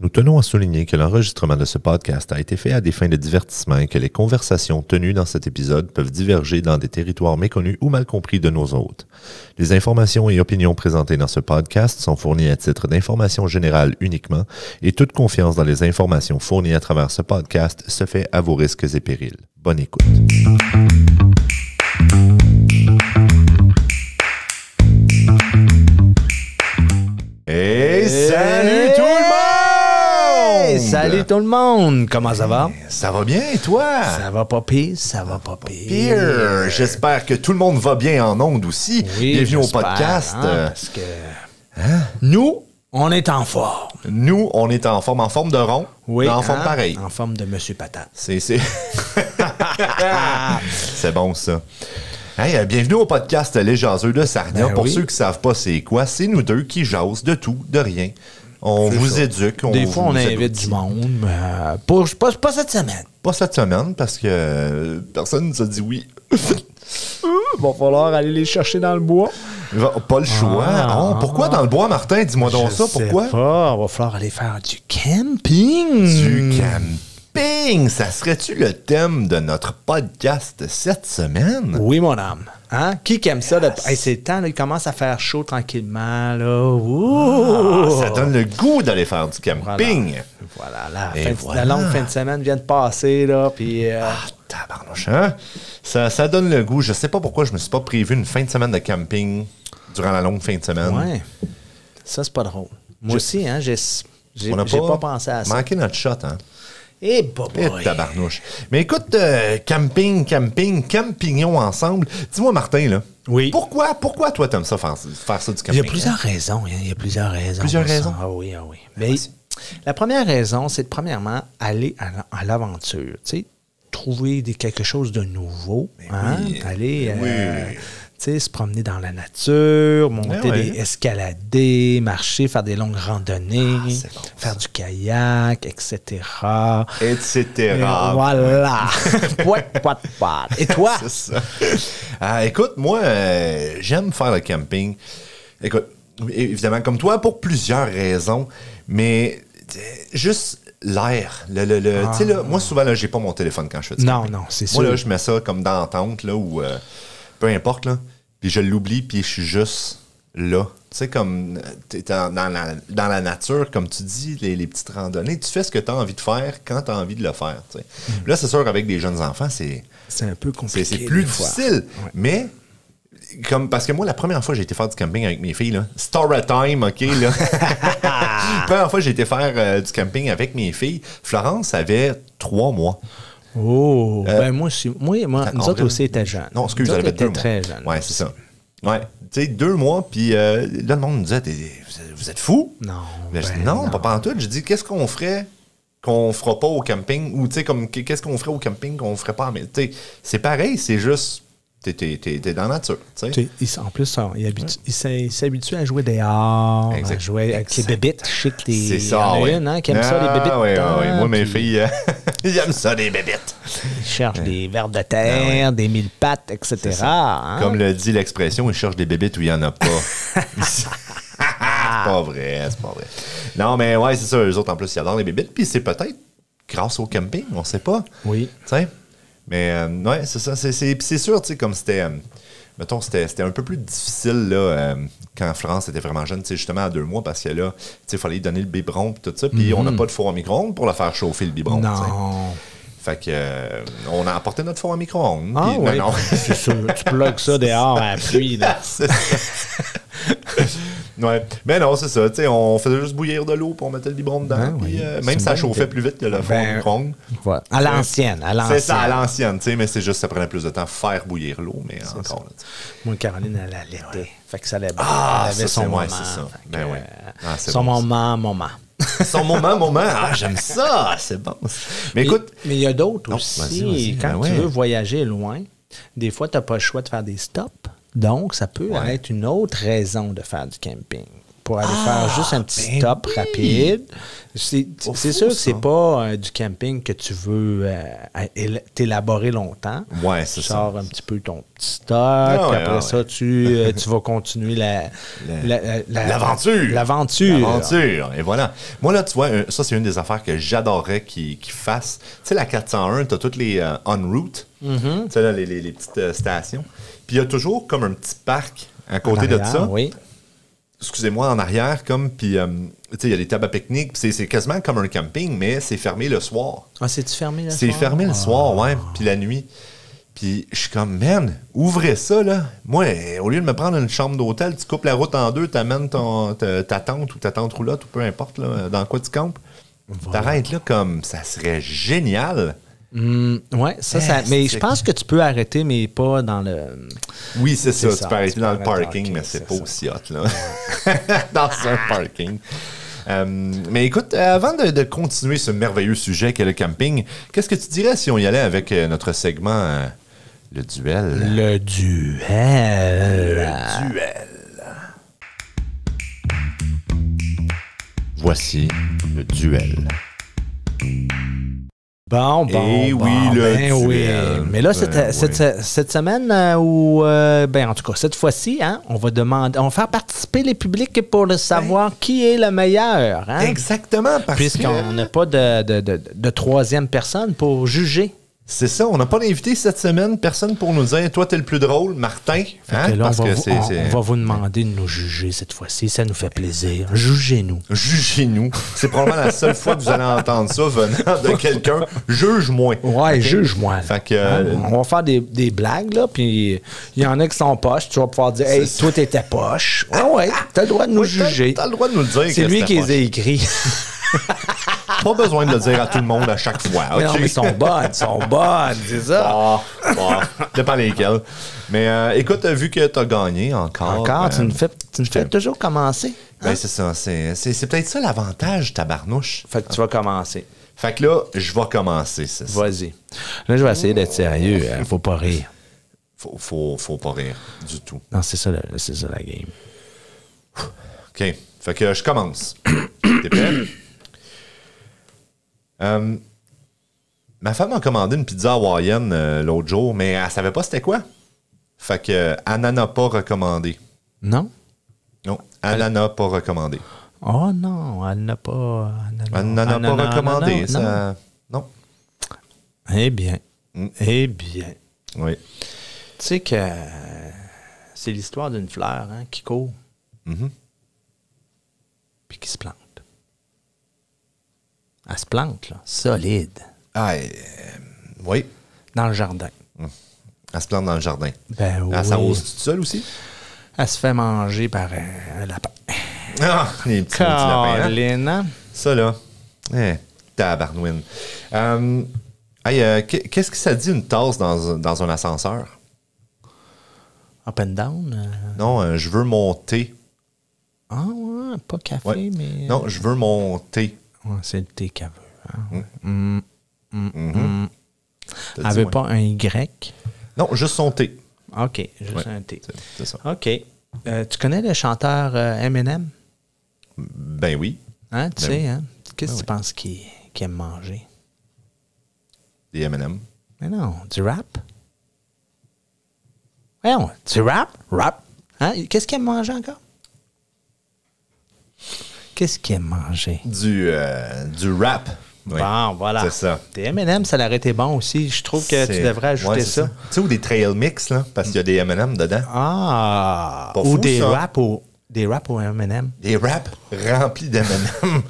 Nous tenons à souligner que l'enregistrement de ce podcast a été fait à des fins de divertissement et que les conversations tenues dans cet épisode peuvent diverger dans des territoires méconnus ou mal compris de nos hôtes. Les informations et opinions présentées dans ce podcast sont fournies à titre d'information générale uniquement et toute confiance dans les informations fournies à travers ce podcast se fait à vos risques et périls. Bonne écoute. Hey, salut tout le monde! Salut tout le monde! Comment ça va? Ça va bien et toi? Ça va pas pire, ça va pas pire. J'espère que tout le monde va bien en ondes aussi. Oui, bienvenue au j'espère, podcast. Parce que nous, on est en forme. Nous, on est en forme de rond, Oui, en forme pareil. En forme de Monsieur Patate. C'est c'est bon ça. Hey, bienvenue au podcast Les Jaseux de Sarnia. Ben Pour oui. ceux qui ne savent pas c'est quoi, c'est nous deux qui jasent de tout, de rien. On vous éduque. Des fois, on vous invite abrutit. du monde, mais pas cette semaine. Pas cette semaine parce que personne ne nous a dit oui. Va falloir aller les chercher dans le bois. Pas le choix. Pourquoi dans le bois, Martin? Dis-moi donc ça. Pourquoi? Je sais pas, va falloir aller faire du camping. Du camping! Ça serait-tu le thème de notre podcast cette semaine? Oui, mon âme. Hein? Qui aime ça? Hey, c'est le temps, là, il commence à faire chaud tranquillement. Là. Ouh! Ça donne le goût d'aller faire du camping. Voilà, Et voilà. la longue fin de semaine vient de passer, là, puis... Tabarnouche, hein? Ça donne le goût. Je sais pas pourquoi je me suis pas prévu une fin de semaine de camping durant la longue fin de semaine. Ouais. Ça, c'est pas drôle. Moi aussi, hein, j'ai pas pensé à ça. Manqué notre shot, hein? Eh, Et tabarnouche. Mais écoute, campignon ensemble. Dis-moi, Martin, là. Oui. Pourquoi toi, t'aimes ça faire ça du camping? Il y a plusieurs raisons. Il y a plusieurs raisons. Plusieurs raisons? Ah oui, ah oui. Mais la première raison, c'est de premièrement aller à l'aventure. Tu sais, trouver quelque chose de nouveau. Hein? oui. Aller Oui. tu sais, se promener dans la nature, monter oui. escalader, marcher, faire des longues randonnées, c'est bon, faire du kayak, etc. Etc. Voilà. Pouat. Et toi? C'est ça. Écoute, moi, j'aime faire le camping. Écoute, évidemment, comme toi, pour plusieurs raisons, mais juste l'air. Tu sais, là, moi, souvent, là, j'ai pas mon téléphone quand je fais du camping. Non, c'est sûr. Moi, là, je mets ça comme dans la tente, là, ou peu importe, là, puis je l'oublie, puis je suis juste là. Tu sais, comme t'es dans la nature, comme tu dis, les petites randonnées, tu fais ce que tu as envie de faire quand tu as envie de le faire. Tu sais. Là, c'est sûr, avec des jeunes enfants, c'est un peu compliqué. c'est plus des fois. difficile. Ouais. Mais, parce que moi, la première fois que j'ai été faire du camping avec mes filles, là, story time, OK, là. La première fois que j'ai été faire du camping avec mes filles, Florence avait 3 mois. Oh, ben moi aussi. Nous autres aussi étaient jeunes. Non, excuse, nous elle autres avait 2 mois. très jeunes. Ouais, c'est ça. Ouais, tu sais, 2 mois, puis là, le monde nous disait, vous êtes fous? Non. Là, je dis, ben non, pas en tout. Je dis, qu'est-ce qu'on ferait qu'on fera pas au camping? Ou, tu sais, comme, qu'est-ce qu'on ferait au camping qu'on ferait pas? Mais, tu sais, c'est pareil, c'est juste, t'es dans la nature, tu sais. En plus, il s'habitue à jouer dehors, Exact. à jouer avec les bébites. Je sais que C'est ça, il y en a ouais. une qui aime ça, les bébites. Oui. Moi, mes puis filles, ils aiment ça, des bébites. Ils cherchent des vers de terre, des mille pattes, etc. Hein? Comme le dit l'expression, ils cherchent des bébites où il n'y en a pas. C'est pas vrai. Non, mais ouais, c'est ça. Eux autres, en plus, ils adorent les bébites. Puis c'est peut-être grâce au camping, on sait pas. Oui. Tu sais? Mais ouais, c'est ça. Puis c'est sûr, tu sais, comme c'était... mettons, c'était un peu plus difficile là, quand Florence était vraiment jeune, tu sais, justement à 2 mois, parce que là, tu sais, il fallait lui donner le biberon et tout ça. Puis on n'a pas de four à micro-ondes pour la faire chauffer, le biberon. Non. Fait que on a apporté notre four à micro-ondes. Ah puis, oui, non. c'est sûr. Tu plugues ça dehors à la pluie. Là. C'est ça. Ouais. Mais non, c'est ça. Tu sais, on faisait juste bouillir de l'eau pour mettre le biberon dedans. Ben Puis, oui. même C'est ça une bonne chauffait idée. plus vite que le four à micro-ondes. Voilà. À l'ancienne. C'est ça, à l'ancienne, tu sais, mais c'est juste ça prenait plus de temps faire bouillir l'eau, mais encore là. Moi, Caroline, elle allaitait. Ouais. Fait que ça allait bien. Ah, elle avait ça, son moment. c'est ça. Fait Ben que, ouais. C'est son bon, moment. Son moment. Ah, j'aime ça. C'est bon. Mais écoute. Mais il y a d'autres Non, aussi. vas-y. Quand Ben tu ouais. veux voyager loin, des fois, tu n'as pas le choix de faire des stops. Donc, ça peut être une autre raison de faire du camping. pour aller faire juste un petit stop rapide. C'est sûr que c'est pas du camping que tu veux t'élaborer longtemps. Ouais, c'est tu ça. sors un petit peu ton petit stock, puis après ça, tu vas continuer l'aventure. L'aventure. Et voilà. Moi, là, tu vois, ça, c'est une des affaires que j'adorerais qu'ils fassent. Tu sais, la 401, tu as toutes les en route. Tu sais, là, les petites stations. Puis il y a toujours comme un petit parc à côté de ça. Oui. Excusez-moi, en arrière, comme, puis, tu sais, il y a des tables à pique-nique, puis c'est quasiment comme un camping, mais c'est fermé le soir. Ah, c'est-tu fermé le soir? C'est fermé le soir, ouais, puis la nuit. Puis je suis comme, man, ouvrez ça, là. Moi, au lieu de me prendre une chambre d'hôtel, tu coupes la route en deux, t'amènes ta tente ou ta tente roulotte, ou peu importe, là, dans quoi tu campes. Voilà. T'arrêtes là comme, ça serait génial. Oui, mais je pense que tu peux arrêter, mais pas dans le... Oui, c'est ça. Tu peux arrêter dans le parking, mais c'est pas aussi hot, là. Dans un parking. Mais écoute, avant de continuer ce merveilleux sujet qu'est le camping, qu'est-ce que tu dirais si on y allait avec notre segment le duel? Le duel. Le duel. Voici le duel. Bon, duel. Oui. Mais là, cette semaine, en tout cas, cette fois-ci, hein, on va faire participer les publics pour savoir qui est le meilleur. Hein? Exactement, puisqu'on n'a pas de troisième personne pour juger. C'est ça, on n'a pas d'invité cette semaine, personne pour nous dire « Toi, t'es le plus drôle, Martin. » Hein? Là, on va vous demander de nous juger cette fois-ci, ça nous fait plaisir. Jugez-nous. Jugez-nous. C'est probablement la seule fois que vous allez entendre ça venant de quelqu'un. Juge-moi. Ouais, okay? Juge-moi. Fait que, on va faire des blagues, là, puis il y en a qui sont poches. Tu vas pouvoir dire « Hey, toi, t'étais poche. » Ouais, t'as le droit de nous juger. T'as le droit de nous le dire. C'est lui qui les a écrits. Pas besoin de le dire à tout le monde à chaque fois. Okay? Non, mais ils sont bonnes, c'est ça. Bon, dépend lesquels. Mais écoute, vu que tu as gagné encore. Tu nous fais toujours commencer. Ben, c'est ça. C'est peut-être ça l'avantage, tabarnouche. Fait que tu vas commencer. Fait que là, je vais commencer. Vas-y. Là, je vais essayer d'être sérieux. Faut pas rire. Faut pas rire du tout. Non, c'est ça la game. OK. Fait que je commence. T'es prêt? Ma femme a commandé une pizza hawaïenne l'autre jour, mais elle savait pas c'était quoi. Fait que elle n'en a pas recommandé. Non? Non, elle n'en a pas recommandé. Oh non, elle n'a pas... Elle n'en a pas recommandé. Non. Eh bien. Eh bien. Oui. Tu sais que c'est l'histoire d'une fleur qui court. Puis qui se plante. Elle se plante, là, solide. Ah, oui. Dans le jardin. Elle se plante dans le jardin. Ben oui. Elle s'arrose toute seule aussi? Elle se fait manger par un lapin. Ah, les petits lapins. Hein? Ça, là. Tabarnouine. Qu'est-ce que ça dit, une tasse dans un ascenseur? Up and down? Non, je veux monter. Ah ouais, pas café, ouais. Mais... Non, je veux monter. Ouais, c'est le thé qu'elle veut. Hein? Elle veut pas un Y? Non, juste son thé. OK, juste un thé. C'est ça. OK. Tu connais le chanteur Eminem? Ben oui. Hein, tu sais, hein? Qu'est-ce que tu penses qu'il aime manger? Des M&M. Mais non, du rap? Voyons, du rap? Rap. Hein? Qu'est-ce qu'il aime manger encore? Qu'est-ce qu'il aime manger? Du rap. Oui. Bon, voilà. C'est ça. Des M&M, ça aurait été bon aussi. Je trouve que tu devrais ajouter ça. Tu sais, ou des trail mix, là, parce qu'il y a des M&M dedans. Ah! Pas ou fou, des ça. rap au M&M. Des raps remplis d'M&M.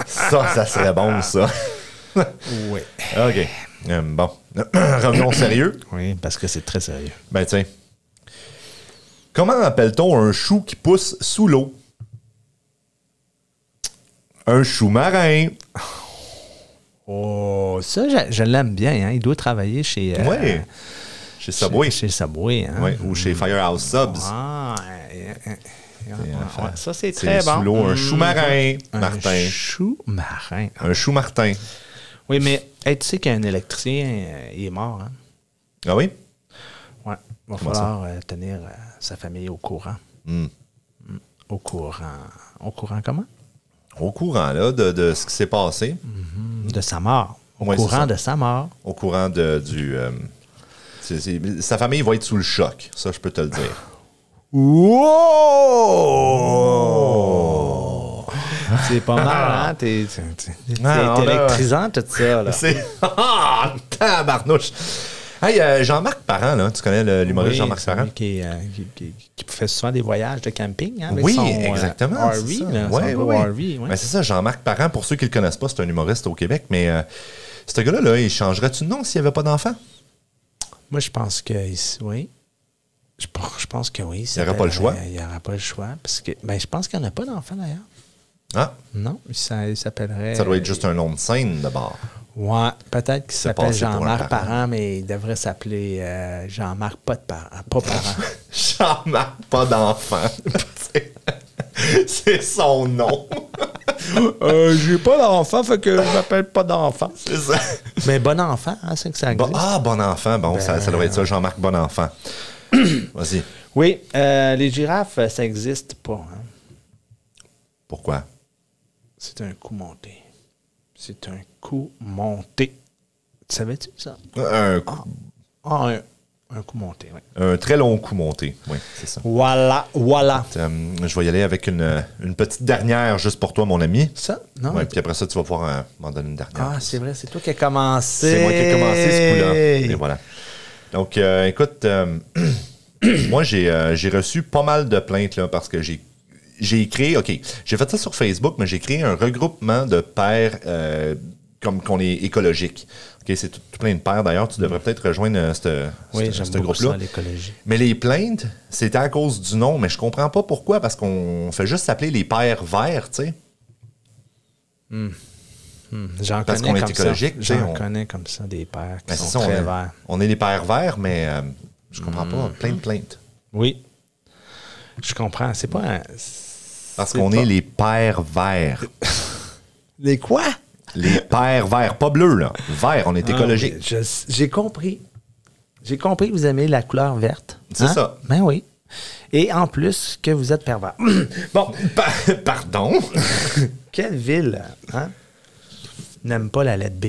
ça serait bon, ça. Oui. OK. Bon. Revenons sérieux. Oui, parce que c'est très sérieux. Ben, tiens. Comment appelle-t-on un chou qui pousse sous l'eau? Un chou marin. Oh, ça, je l'aime bien. Hein? Il doit travailler chez... Oui. Chez Subway. Chez Subway. Hein? Oui, ou chez Firehouse Subs. Ça, c'est très bon. Sous l'eau, un chou marin, Martin. Un chou marin. Un chou Martin. Oui, mais tu sais qu'un électricien, il est mort. Hein? Ah oui? Oui. Il va falloir tenir sa famille au courant. Au courant. Au courant comment? Au courant, là, de ce qui s'est passé. De sa mort. Au courant de sa mort. Au courant sa famille va être sous le choc. Ça, je peux te le dire. Wow! C'est pas mal, hein? C'est électrisant, tout ça, là. Tabarnouche! Hey, Jean-Marc Parent, là, tu connais l'humoriste Jean-Marc Parent? Qui fait souvent des voyages de camping, hein, avec oui, son exactement. RV, là, son RV. Ben, c'est ça, Jean-Marc Parent, pour ceux qui ne le connaissent pas, c'est un humoriste au Québec, mais ce gars-là, il changerait-tu de nom s'il n'y avait pas d'enfant? Moi, je pense que oui. Je pense que oui. Il n'y aurait pas le choix? Il n'y aurait pas le choix. Parce que, je pense qu'il n'y en a pas d'enfant, d'ailleurs. Ah? Non, il s'appellerait... Ça doit être juste un nom de scène, d'abord. Ouais, peut-être qu'il s'appelle Jean-Marc Parent, mais il devrait s'appeler Jean-Marc pas parent. Jean-Marc pas d'enfant. C'est son nom. J'ai pas d'enfant, fait que je m'appelle pas d'enfant. C'est ça. Mais bon enfant, hein, c'est que ça existe. Bon enfant. Bon, ça doit être ça, Jean-Marc bon enfant. Vas-y. Oui, les girafes, ça n'existe pas. Hein. Pourquoi? C'est un coup monté. C'est un coup monté. Tu savais-tu ça? Un coup monté, oui. Un très long coup monté, oui, c'est ça. Voilà. Je vais y aller avec une petite dernière juste pour toi, mon ami. Ça? Non. Ouais, puis après ça, tu vas pouvoir m'en donner une dernière. Ah, c'est vrai, c'est toi qui as commencé. C'est moi qui ai commencé ce coup-là. Et voilà. Donc, écoute, moi, j'ai reçu pas mal de plaintes là, parce que j'ai créé, OK, j'ai fait ça sur Facebook, mais j'ai créé un regroupement de pères comme qu'on est écologique. OK, c'est tout plein de pères. D'ailleurs, tu devrais peut-être rejoindre ce groupe-là. Ça, l'écologie. Mais les plaintes, c'était à cause du nom, mais je comprends pas pourquoi, parce qu'on fait juste s'appeler les pères verts, tu sais. J'en parce connais qu'on est comme écologique. J'en connais comme ça, des pères qui sont ça, très verts. On est les pères verts, mais je comprends pas. Plein de plaintes. Oui. Je comprends. C'est pas un... Parce qu'on est les pères verts. Les quoi? Les pères verts. Pas bleus, là. Verts, on est écologique. Oui, j'ai compris. J'ai compris que vous aimez la couleur verte. C'est ça. Ben oui. Et en plus, que vous êtes pervers. Bon. Pardon? Quelle ville n'aime pas la lettre B?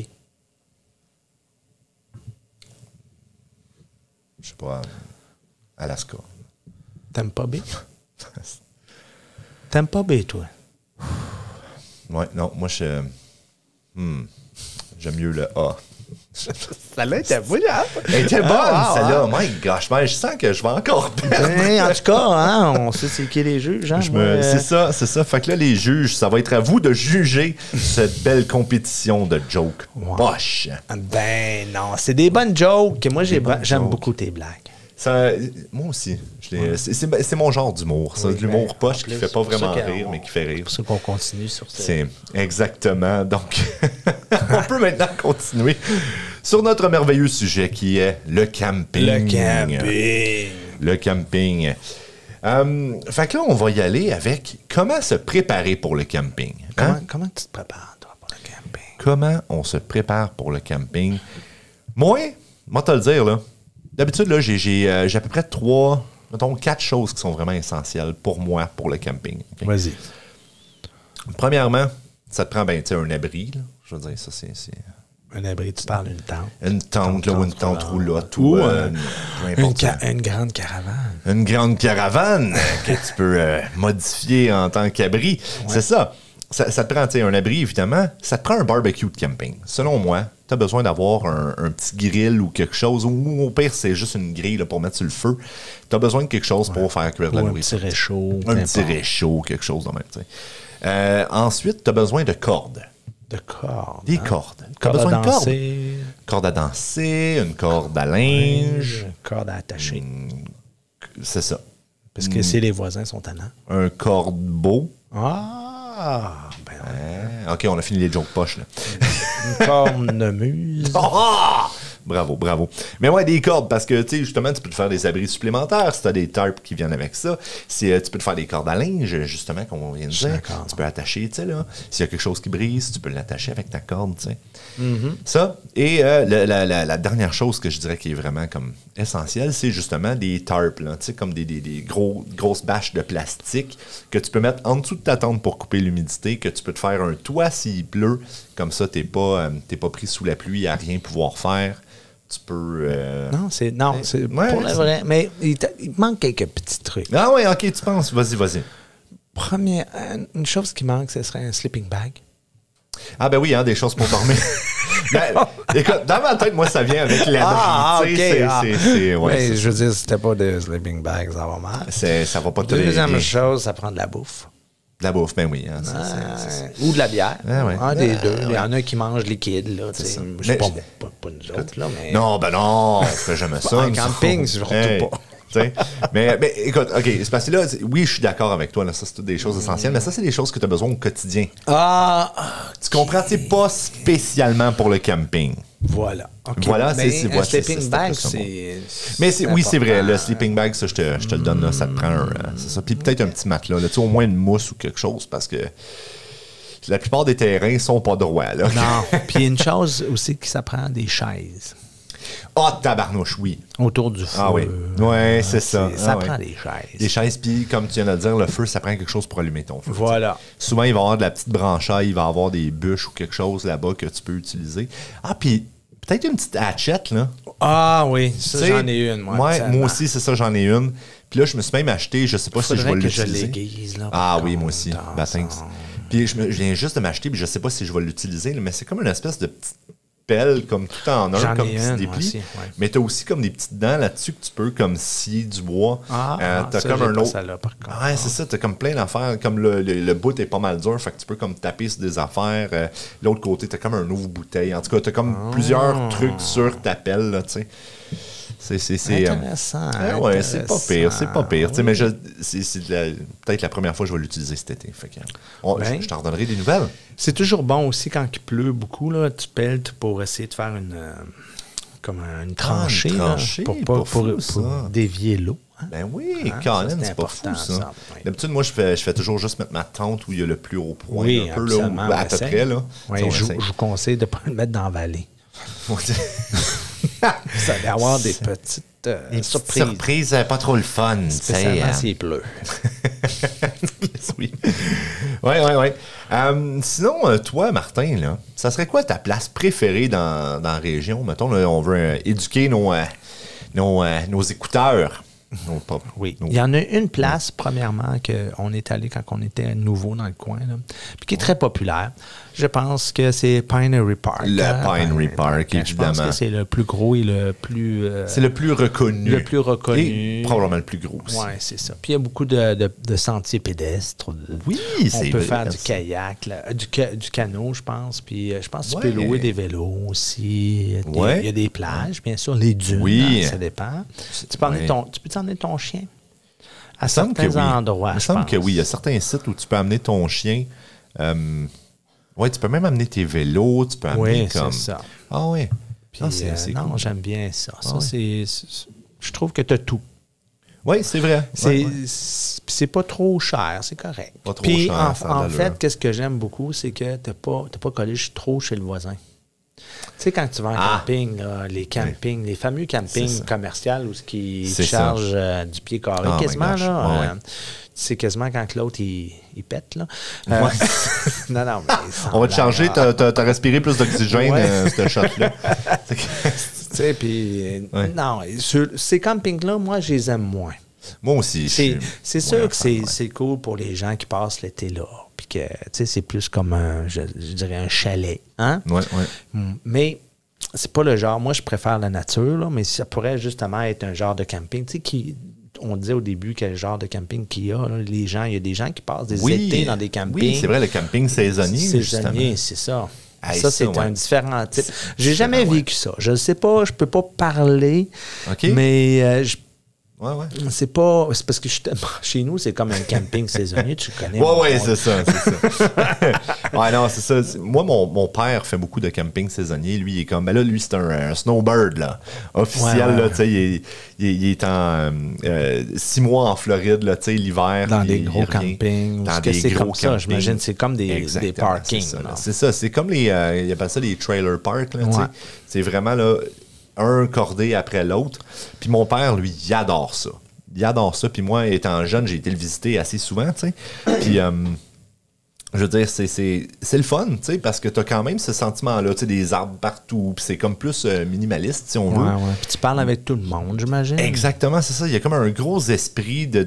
Je sais pas. Alaska. T'aimes pas B? T'aimes pas B, toi? Ouais, non, moi, j'aime mieux le A. Celle-là était bonne, hein? Elle était bonne, celle-là. Oh my gosh, je sens que je vais encore perdre. En tout cas, hein, on sait c'est qui les juges. Hein, c'est ça. Fait que là, les juges, ça va être à vous de juger cette belle compétition de jokes. Poche. Ben non, c'est des bonnes jokes. Moi, j'aime beaucoup tes blagues. Ça, moi aussi. C'est mon genre d'humour. Ça, de l'humour poche qui fait pas vraiment rire, mais qui fait rire. C'est pour ça qu'on continue sur ça. C'est exactement. Donc, on peut maintenant continuer sur notre merveilleux sujet qui est le camping. Le camping. Fait que là, on va y aller avec comment se préparer pour le camping. Hein? Comment tu te prépares, toi, pour le camping? Comment on se prépare pour le camping? Moi te le dire, là. D'habitude, là, j'ai à peu près 4 choses qui sont vraiment essentielles pour moi, pour le camping. Okay? Vas-y. Premièrement, ça te prend un abri. Là. Je veux dire, ça, c'est... Un abri, tu parles d'une tente. Une tente, là, ou une tente roulotte. Ou une grande caravane. Une grande caravane que tu peux modifier en tant qu'abri. Ouais. C'est ça. Ça te prend un abri, évidemment. Ça te prend un barbecue de camping. Selon moi, tu as besoin d'avoir un petit grill ou quelque chose. Ou au pire, c'est juste une grille là, pour mettre sur le feu. Tu as besoin de quelque chose pour faire cuire de la nourriture. Un petit réchaud. Un petit réchaud, quelque chose de même. Ensuite, tu as besoin de cordes. De cordes. Des cordes. Tu as besoin de cordes. Corde à danser, une corde à linge. Une corde à attacher. C'est ça. Parce que si les voisins sont tannants. Un corbeau. Ben OK, on a fini les jokes poches, là. Une cornemuse. bravo. Mais ouais, des cordes, parce que, tu sais, justement, tu peux te faire des abris supplémentaires si tu as des tarps qui viennent avec ça. Tu peux te faire des cordes à linge, justement, comme on vient de dire. Tu peux attacher, tu sais, là. S'il y a quelque chose qui brise, tu peux l'attacher avec ta corde, tu sais. Ça. Et la dernière chose que je dirais qui est vraiment comme essentielle, c'est justement des tarps, là. Tu sais, comme des grosses bâches de plastique que tu peux mettre en dessous de ta tente pour couper l'humidité, que tu peux te faire un toit s'il pleut. Comme ça, t'es pas pris sous la pluie à rien pouvoir faire. Tu peux... Non, c'est pour le vrai. Mais il manque quelques petits trucs. Ah oui, OK, tu penses. Vas-y. Une chose qui manque, ce serait un sleeping bag. Ah ben oui, hein, des choses pour dormir. Écoute, dans ma tête, moi, ça vient avec l'abri. Mais je veux dire, si t'as pas de sleeping bag, ça va mal. Ça va pas te Deuxième chose, ça prend de la bouffe. De la bouffe, ben oui. Hein, ou de la bière. Un des deux. Il y en a qui mangent liquide. Là, c'est pas nous autres. Là, mais... Non, on ferait jamais ça. En camping, surtout pas. mais écoute, OK, c'est parce que là, oui, je suis d'accord avec toi, là, ça, c'est toutes des choses essentielles, mais ça, c'est des choses que tu as besoin au quotidien. Tu comprends, c'est pas spécialement pour le camping. Voilà. Okay. Voilà, un sleeping bag, c'est... Mais oui, c'est vrai, le sleeping bag, ça, je te le donne, là, ça te prend c'est ça. Puis peut-être un petit matelas, là, tu sais, au moins une mousse ou quelque chose, parce que la plupart des terrains sont pas droits, là. Non, puis une chose aussi, que ça prend des chaises. Tabarnouche, oui. Autour du feu. Ah oui. Oui, c'est ça. Ça prend des chaises. Des chaises, puis comme tu viens de le dire, le feu, ça prend quelque chose pour allumer ton feu. Voilà. T'sais. Souvent, il va y avoir de la petite branchaille, il va y avoir des bûches ou quelque chose là-bas que tu peux utiliser. Ah, puis peut-être une petite hatchette, là. Ah oui, ça, j'en ai une, moi. Ouais, moi aussi, c'est ça, j'en ai une. Puis là, je me suis même acheté, je sais pas si je vais l'utiliser. Je l'aiguise, là. Ah oui, moi aussi. Puis je viens juste de m'acheter, puis je sais pas si je vais l'utiliser, mais c'est comme une espèce de petite pelle comme tout en un, comme tu déplis. Aussi, ouais. Mais tu as aussi comme des petites dents là-dessus que tu peux comme scier du bois. Tu as comme un autre. Ouais, c'est ça, tu as comme plein d'affaires. Comme le bout est pas mal dur, fait que tu peux comme taper sur des affaires. L'autre côté, tu as comme un ouvre-bouteille. En tout cas, tu as comme plusieurs trucs sur ta pelle, là, tu sais. C'est intéressant. Ouais, c'est pas pire, c'est pas pire. Oui. Mais c'est peut-être la première fois que je vais l'utiliser cet été. Fait que, je t'en redonnerai des nouvelles. C'est toujours bon aussi quand il pleut beaucoup, là, tu pelles pour essayer de faire une tranchée, pour dévier l'eau. Hein? Ben oui, Colin, c'est pas fou, ça. Oui. D'habitude, moi, je fais toujours juste mettre ma tente où il y a le plus haut point. Oui, un peu, là, à peu près. Là. Oui, je vous conseille de ne pas le mettre dans la vallée. Ça va avoir des petites surprises. Surprises, pas trop le fun. Spécialement s'il pleut. Oui. Oui. Sinon, toi, Martin, là, ça serait quoi ta place préférée dans la région? Mettons, là, on veut éduquer nos écouteurs. Oui. Il y en a une place, premièrement, qu'on est allé quand on était nouveau dans le coin, là, puis qui est très populaire. Je pense que c'est Pinery Park. Le Pinery Park, évidemment. Je pense que c'est le plus gros et le plus... c'est le plus reconnu. Le plus reconnu. Et probablement le plus gros aussi. Oui, c'est ça. Puis il y a beaucoup de sentiers pédestres. Oui, c'est On peut faire du kayak, là, du canot, je pense. Puis je pense que tu peux louer des vélos aussi. Il y a des plages, bien sûr. Les dunes, hein, ça dépend. Tu peux emmener ton chien à certains endroits. Il me semble que oui. Il y a certains sites où tu peux amener ton chien... Oui, tu peux même amener tes vélos, tu peux amener comme... c'est ça. Ah oui. Puis, c'est cool. J'aime bien ça. Je trouve que tu as tout. Oui, c'est vrai. C'est pas trop cher, c'est correct. Pas trop cher. En fait, qu'est-ce que j'aime beaucoup, c'est que tu n'as pas collé trop chez le voisin. Tu sais, quand tu vas en camping, là, les campings, les fameux campings commerciaux où ils chargent du pied carré, quasiment, là. C'est quasiment quand l'autre, il pète, là. Non, mais on va te changer, t'as respiré plus d'oxygène, ce shot-là. Tu sais, puis... Non, ces campings-là, moi, je les aime moins. Moi aussi. C'est sûr que c'est cool pour les gens qui passent l'été là. Puis que, tu sais, c'est plus comme je dirais un chalet, hein? Oui. Mais... c'est pas le genre... Moi, je préfère la nature, là, mais ça pourrait justement être un genre de camping, tu sais, on disait au début quel genre de camping qu'il y a. Là, il y a des gens qui passent des étés dans des campings. Oui, c'est vrai, le camping saisonnier. Saisonnier, c'est ça. Ça, c'est un différent type. J'ai jamais vécu ça. Je ne sais pas, je peux pas parler, mais Ouais, ouais. C'est parce que chez nous, c'est comme un camping saisonnier, tu connais. Ouais, c'est ça. Ouais, non, c'est ça. Moi, mon père fait beaucoup de camping saisonnier. Lui, il est comme, ben là, lui, c'est un snowbird, là. Officiel, là, tu sais, il est en 6 mois en Floride, là, tu sais, l'hiver. Dans des gros campings. Dans des c'est gros comme ça, j'imagine. C'est comme des parkings. C'est ça. C'est comme ils appellent ça les trailer parks, là, tu sais. C'est vraiment, là, un cordé après l'autre. Puis mon père, lui, il adore ça. Il adore ça. Puis moi, étant jeune, j'ai été le visiter assez souvent, tu sais. Puis, je veux dire, c'est le fun, tu sais, parce que t'as quand même ce sentiment-là, tu sais, des arbres partout. Puis c'est comme plus minimaliste, si on veut. Ouais. Puis tu parles avec tout le monde, j'imagine. Exactement, c'est ça. Il y a comme un gros esprit de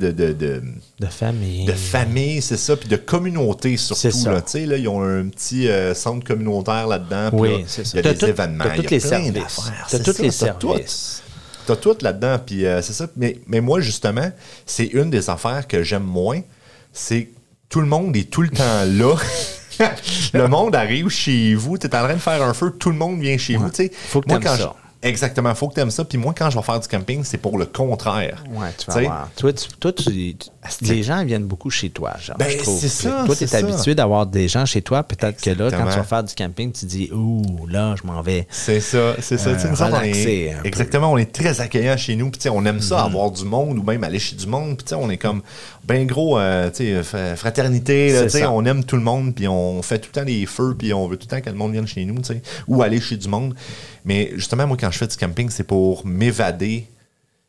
famille. De famille, c'est ça. Puis de communauté, surtout, là. Tu sais, là, ils ont un petit centre communautaire là-dedans. Oui, c'est ça. Il y a des événements. T'as tous les services. T'as tous les services. T'as tout là-dedans, puis c'est ça. Mais moi, justement, c'est une des affaires que j'aime moins. C'est que tout le monde est tout le temps là. Le monde arrive chez vous, t'es en train de faire un feu, tout le monde vient chez vous. T'sais. Faut que t'aimes ça. Exactement, faut que t'aimes ça. Puis moi, quand je vais faire du camping, c'est pour le contraire. Ouais, tu vas voir. Toi, les gens viennent beaucoup chez toi, genre. Ben, je trouve. C'est ça. Toi, tu es habitué d'avoir des gens chez toi. Peut-être que là, quand tu vas faire du camping, tu dis, ouh, là, je m'en vais. C'est ça. Relaxer. Exactement, on est très accueillants chez nous. Puis, on aime ça, avoir du monde ou même aller chez du monde. Puis, on est comme, ben gros, fraternité. Là, on aime tout le monde. Puis, on fait tout le temps des feux. Puis, on veut tout le temps que le monde vienne chez nous. Ou aller chez du monde. Mais justement, moi, quand je fais du camping, c'est pour m'évader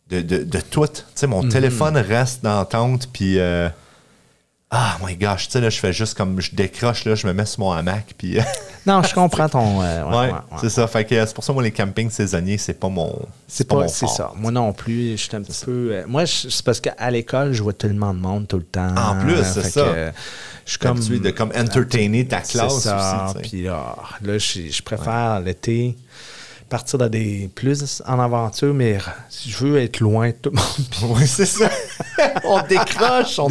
de tout. Tu sais, mon téléphone reste dans la tente, puis ah, my gosh, tu sais, là, je fais juste comme, je décroche, là, je me mets sur mon hamac, puis... Non, je comprends ton... Ouais, c'est ça. Fait que c'est pour ça, moi, les campings saisonniers, c'est pas mon... C'est ça. Moi non plus, je suis un petit peu... moi, c'est parce qu'à l'école, je vois tellement de monde tout le temps. En plus, c'est ça. Je suis comme... habitué de comme entertainer ta classe ça, aussi. Puis là, je préfère l'été... partir dans des plus en aventure, mais je veux être loin de tout le monde. Oui, c'est ça. On décroche.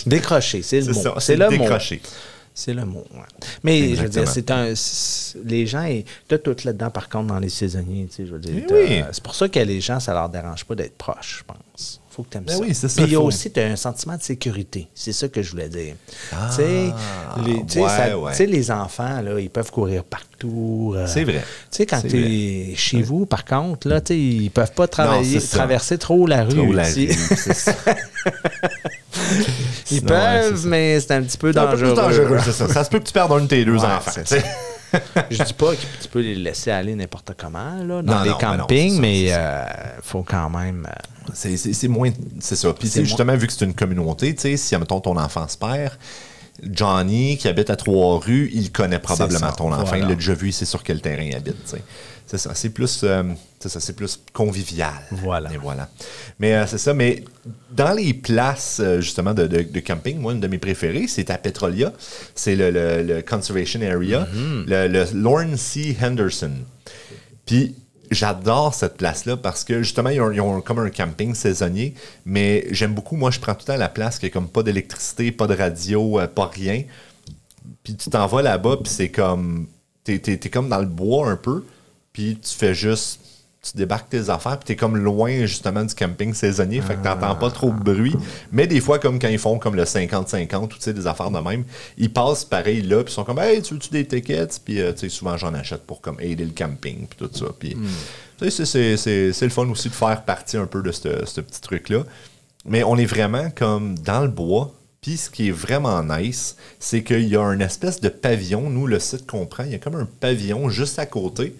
Décrocher, c'est le mot. Ça, c'est le décrocher. mot. C'est le mot, ouais. Mais exactement. Je veux dire, les gens, t'as tout là-dedans, par contre, dans les saisonniers, tu sais, je veux dire. Oui. C'est pour ça que les gens, ça leur dérange pas d'être proches, je pense. Faut que tu aimes ça. Oui, c'est ça. Puis il y a aussi un sentiment de sécurité. C'est ça que je voulais dire. Tu sais, les enfants, là, ils peuvent courir partout. C'est vrai. Tu sais, quand tu es chez vous, par contre, là, ils peuvent pas traverser trop la rue. C'est ça. Ils peuvent, mais c'est un petit peu dangereux. C'est ça. Ça se peut que tu perdes un de tes deux enfants. Je dis pas que tu peux les laisser aller n'importe comment là, dans les campings, mais il faut quand même... C'est moins... C'est ça. Puis justement, vu que c'est une communauté, si, mettons, ton enfant se perd, Johnny, qui habite à Trois-Rues, il connaît probablement ton enfant. Voilà. Il l'a déjà vu, il sait sur quel terrain il habite. T'sais. C'est ça. C'est plus convivial. Voilà. Et voilà. Mais c'est ça. Mais dans les places, justement, de camping, moi, une de mes préférées, c'est à Petrolia. C'est le Conservation Area, le Lorne C. Henderson. Puis, j'adore cette place-là parce que, justement, ils ont comme un camping saisonnier, mais j'aime beaucoup, moi, je prends tout le temps la place qui est comme pas d'électricité, pas de radio, pas rien. Puis tu t'en vas là-bas, puis c'est comme... T'es comme dans le bois un peu, puis tu fais juste... Tu débarques tes affaires, puis t'es comme loin, justement, du camping saisonnier, fait que t'entends pas trop de bruit. Mais des fois, comme quand ils font comme le 50-50, ou tu sais, des affaires de même, ils passent pareil là, puis ils sont comme « Hey, tu veux-tu des tickets? » Puis, tu sais, souvent, j'en achète pour comme aider le camping, puis tout ça. Puis, tu sais, c'est le fun aussi de faire partie un peu de ce petit truc-là. Mais on est vraiment comme dans le bois. Puis ce qui est vraiment nice, c'est qu'il y a une espèce de pavillon. Nous, le site qu'on prend, il y a comme un pavillon juste à côté.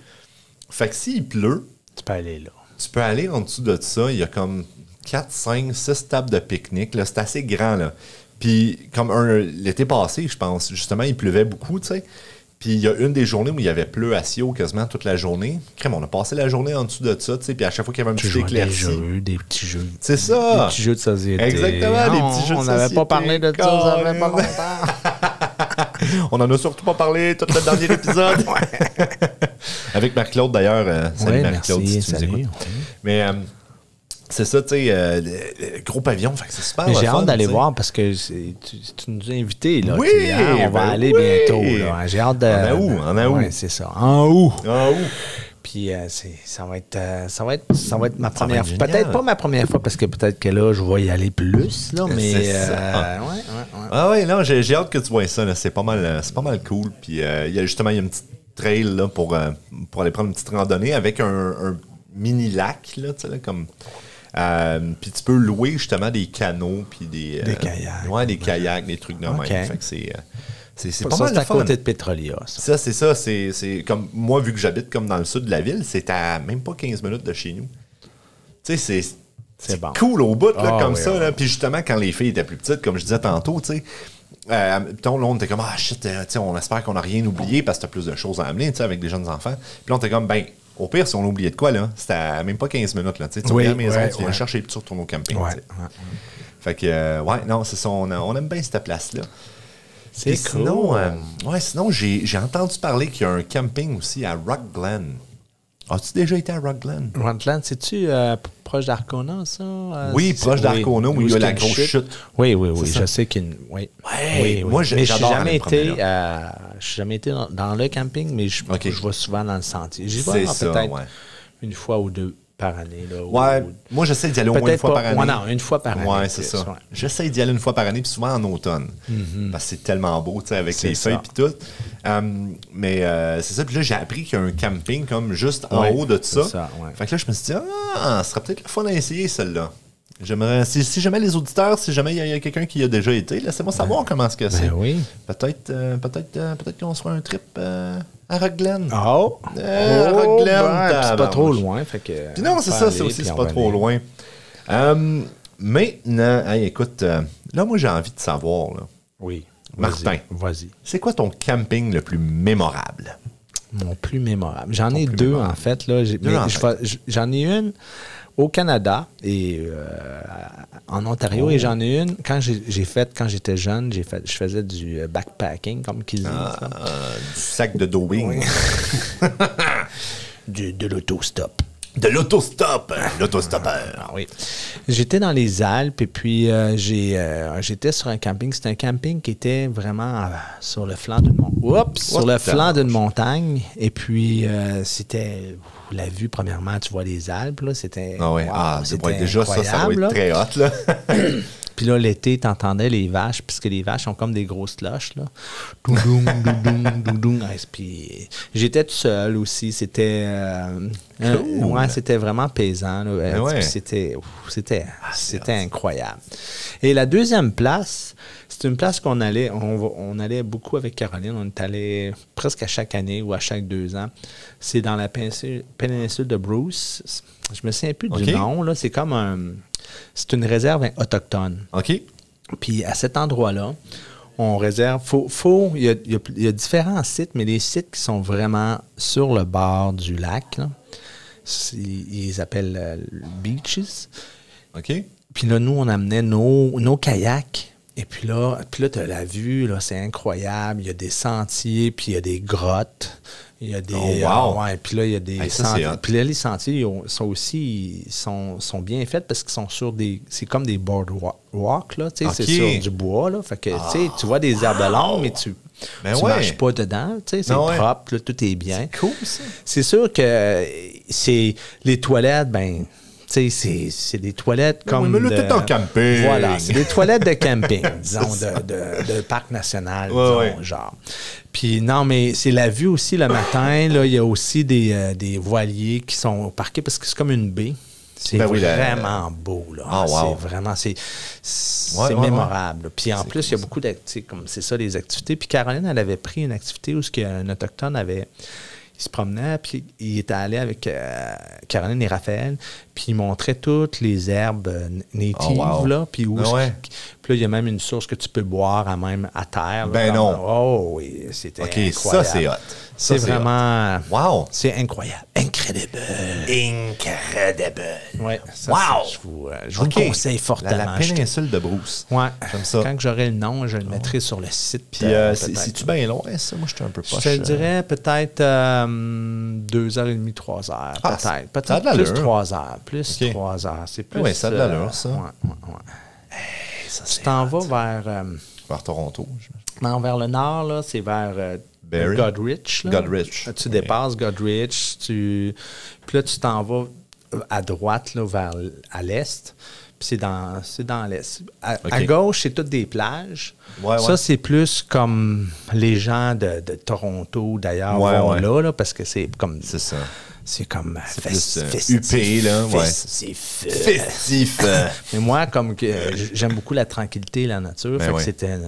Fait que s'il pleut, tu peux aller là. Tu peux aller en dessous de ça. Il y a comme 4, 5, 6 tables de pique-nique. C'est assez grand, là. Puis, comme l'été passé, je pense, justement, il pleuvait beaucoup, tu sais. Puis, il y a une des journées où il y avait pleu à Sio quasiment toute la journée. Crème, on a passé la journée en dessous de ça, tu sais. Puis, à chaque fois qu'il y avait un petit éclairci. Des petits jeux. C'est ça. Des petits jeux de société. Exactement, des petits jeux de société. On n'avait pas parlé de ça, ça fait pas longtemps. On en a surtout pas parlé tout le dernier épisode. Avec Marc-Claude, d'ailleurs. Salut Marc-Claude, si tu nous écoutes. Mais c'est ça, tu sais, le gros pavillon, fait que c'est super. J'ai hâte d'aller voir parce que tu nous as invités. Là, oui, on va aller bientôt. Là. J'ai hâte de... En août. Ouais, c'est ça. En août. Puis ça va être ma première fois. Peut-être pas ma première fois, parce que peut-être que là, je vais y aller plus, là, mais... ouais. Ah ouais, non, j'ai hâte que tu vois ça, là. C'est pas mal cool. Puis il y a une petite trail là, pour aller prendre une petite randonnée avec un mini lac, là, tu sais, là, comme... puis tu peux louer justement des canots puis des kayaks. Ouais, des kayaks, des trucs de même. Fait que c'est pas mal de fun. C'est à côté de Petrolia, ça. C'est ça. C'est comme moi, vu que j'habite comme dans le sud de la ville, c'est à même pas 15 minutes de chez nous. Tu sais, c'est bon. Cool au bout, là, comme ça. Là. Puis justement, quand les filles étaient plus petites, comme je disais tantôt, tu sais, là, on était comme, ah shit, on espère qu'on n'a rien oublié parce que t'as plus de choses à amener, tu sais, avec des jeunes enfants. Puis là, on était comme, ben, au pire, si on a oublié de quoi, là, c'était à même pas 15 minutes, là, tu sais, tu reviens à la maison, tu viens chercher, puis tu retournes au camping, tu sais. Fait que, non, c'est ça, on aime bien cette place-là. C'est cool. Sinon, j'ai entendu parler qu'il y a un camping aussi à Rock Glen. As-tu déjà été à Rock Glen? Rock Glen, c'est-tu proche d'Arcona, ça? Oui, proche d'Arcona, où il y a la grosse chute. Oui, je sais qu'il y a une... Oui. Moi, j'adore aller me promener là. Je suis jamais été dans le camping, mais je vais souvent dans le sentier. J'y vais peut-être une fois ou deux par année. Là, moi, j'essaie d'y aller au moins une fois par année. Non, une fois par année. Oui, c'est ça. J'essaie d'y aller une fois par année, puis souvent en automne. Parce que c'est tellement beau, tu sais, avec les feuilles et tout. Mais c'est ça. Puis là, j'ai appris qu'il y a un camping comme juste en haut de ça. Fait que là, je me suis dit, ça serait peut-être le fun d'essayer celle-là. J'aimerais, si jamais les auditeurs, si jamais il y a quelqu'un qui y a déjà été, laissez-moi savoir comment est-ce que c'est. Oui. Peut-être qu'on se fera un trip à Rock Glen. Rock Glen, c'est pas trop loin. Fait que, puis non, c'est ça, c'est aussi, c'est pas trop loin. Maintenant, écoute, là, moi, j'ai envie de savoir, là. Oui. Martin, vas-y. C'est quoi ton camping le plus mémorable? Mon plus mémorable. J'en ai deux, en fait. Là. J'en ai une au Canada et en Ontario, et j'en ai une quand j'étais jeune, je faisais du backpacking, comme qu'ils disent. Du sac de doing. De l'autostop. De l'autostop, l'autostoppeur. Oui. J'étais dans les Alpes et puis j'étais sur un camping. C'était un camping qui était vraiment sur le flanc d'une montagne. Et puis c'était la vue, premièrement, tu vois les Alpes. Là, c'était déjà incroyable, ça va être très hot. Là. Puis là, l'été, t'entendais les vaches, puisque les vaches ont comme des grosses cloches, là. Doudoum, doudoum, doudoum. Puis j'étais tout seul aussi. C'était... c'était vraiment apaisant. Là. C'était incroyable. Et la deuxième place, c'est une place qu'on allait... On allait beaucoup avec Caroline. On est allé presque à chaque année ou à chaque 2 ans. C'est dans la péninsule de Bruce. Je me souviens plus du nom. Là. C'est comme c'est une réserve autochtone. OK. Puis à cet endroit-là, on réserve... Il y a différents sites, mais les sites qui sont vraiment sur le bord du lac, là, ils appellent beaches. OK. Puis là, nous, on amenait nos kayaks. Et puis là tu as la vue, là, c'est incroyable. Il y a des sentiers, puis il y a des grottes. Il y a des... puis là, il y a des sentiers. Puis là, les sentiers sont bien faits parce qu'ils sont sur des... C'est comme des boardwalks, là. Tu sais, c'est sur du bois, là. Fait que, tu vois des herbes longues, mais tu marches pas dedans. Tu sais, c'est propre, là, tout est bien. C'est cool, ça. C'est sûr que les toilettes, c'est des toilettes comme... Oui, mais là, t'es en camping. Voilà, c'est des toilettes de camping, disons, de parc national, disons, genre. Puis non, mais c'est la vue aussi le matin. Là, il y a aussi des voiliers qui sont parqués parce que c'est comme une baie. C'est vraiment beau, là. C'est vraiment... C'est mémorable. Puis en plus, il y a beaucoup d'activités, comme c'est ça, les activités. Puis Caroline, elle avait pris une activité où un autochtone il se promenait, puis il était allé avec Caroline et Raphaël, puis il montrait toutes les herbes natives, là, puis où... Puis là, il y a même une source que tu peux boire à terre. Là, non. Oh oui, c'était incroyable. Ça, c'est hot. C'est vraiment... Wow! C'est incroyable. Incredible. Ouais. Je vous le conseille fortement. La péninsule de Bruce. Ouais. J'aime ça. Quand j'aurai le nom, je le mettrai sur le site. Puis, c'est-tu bien long, ça? Moi, je suis un peu poche. Je te dirais peut-être 2h30, 3h. Peut-être. Peut-être plus 3h. Plus 3h. C'est plus... Oui, ça a de l'allure, ça. Tu t'en vas vers... vers Toronto, non, vers le nord, là, c'est vers Goderich. Goderich. Tu dépasses Goderich, puis là, tu t'en vas à droite, là, à l'est. Puis c'est dans l'est. À gauche, c'est toutes des plages. Ça, c'est plus comme les gens de Toronto, d'ailleurs, vont là, parce que c'est comme... C'est ça. C'est comme festif. UP, là. C'est festif. Mais moi, comme que j'aime beaucoup la tranquillité, la nature. Fait que c'était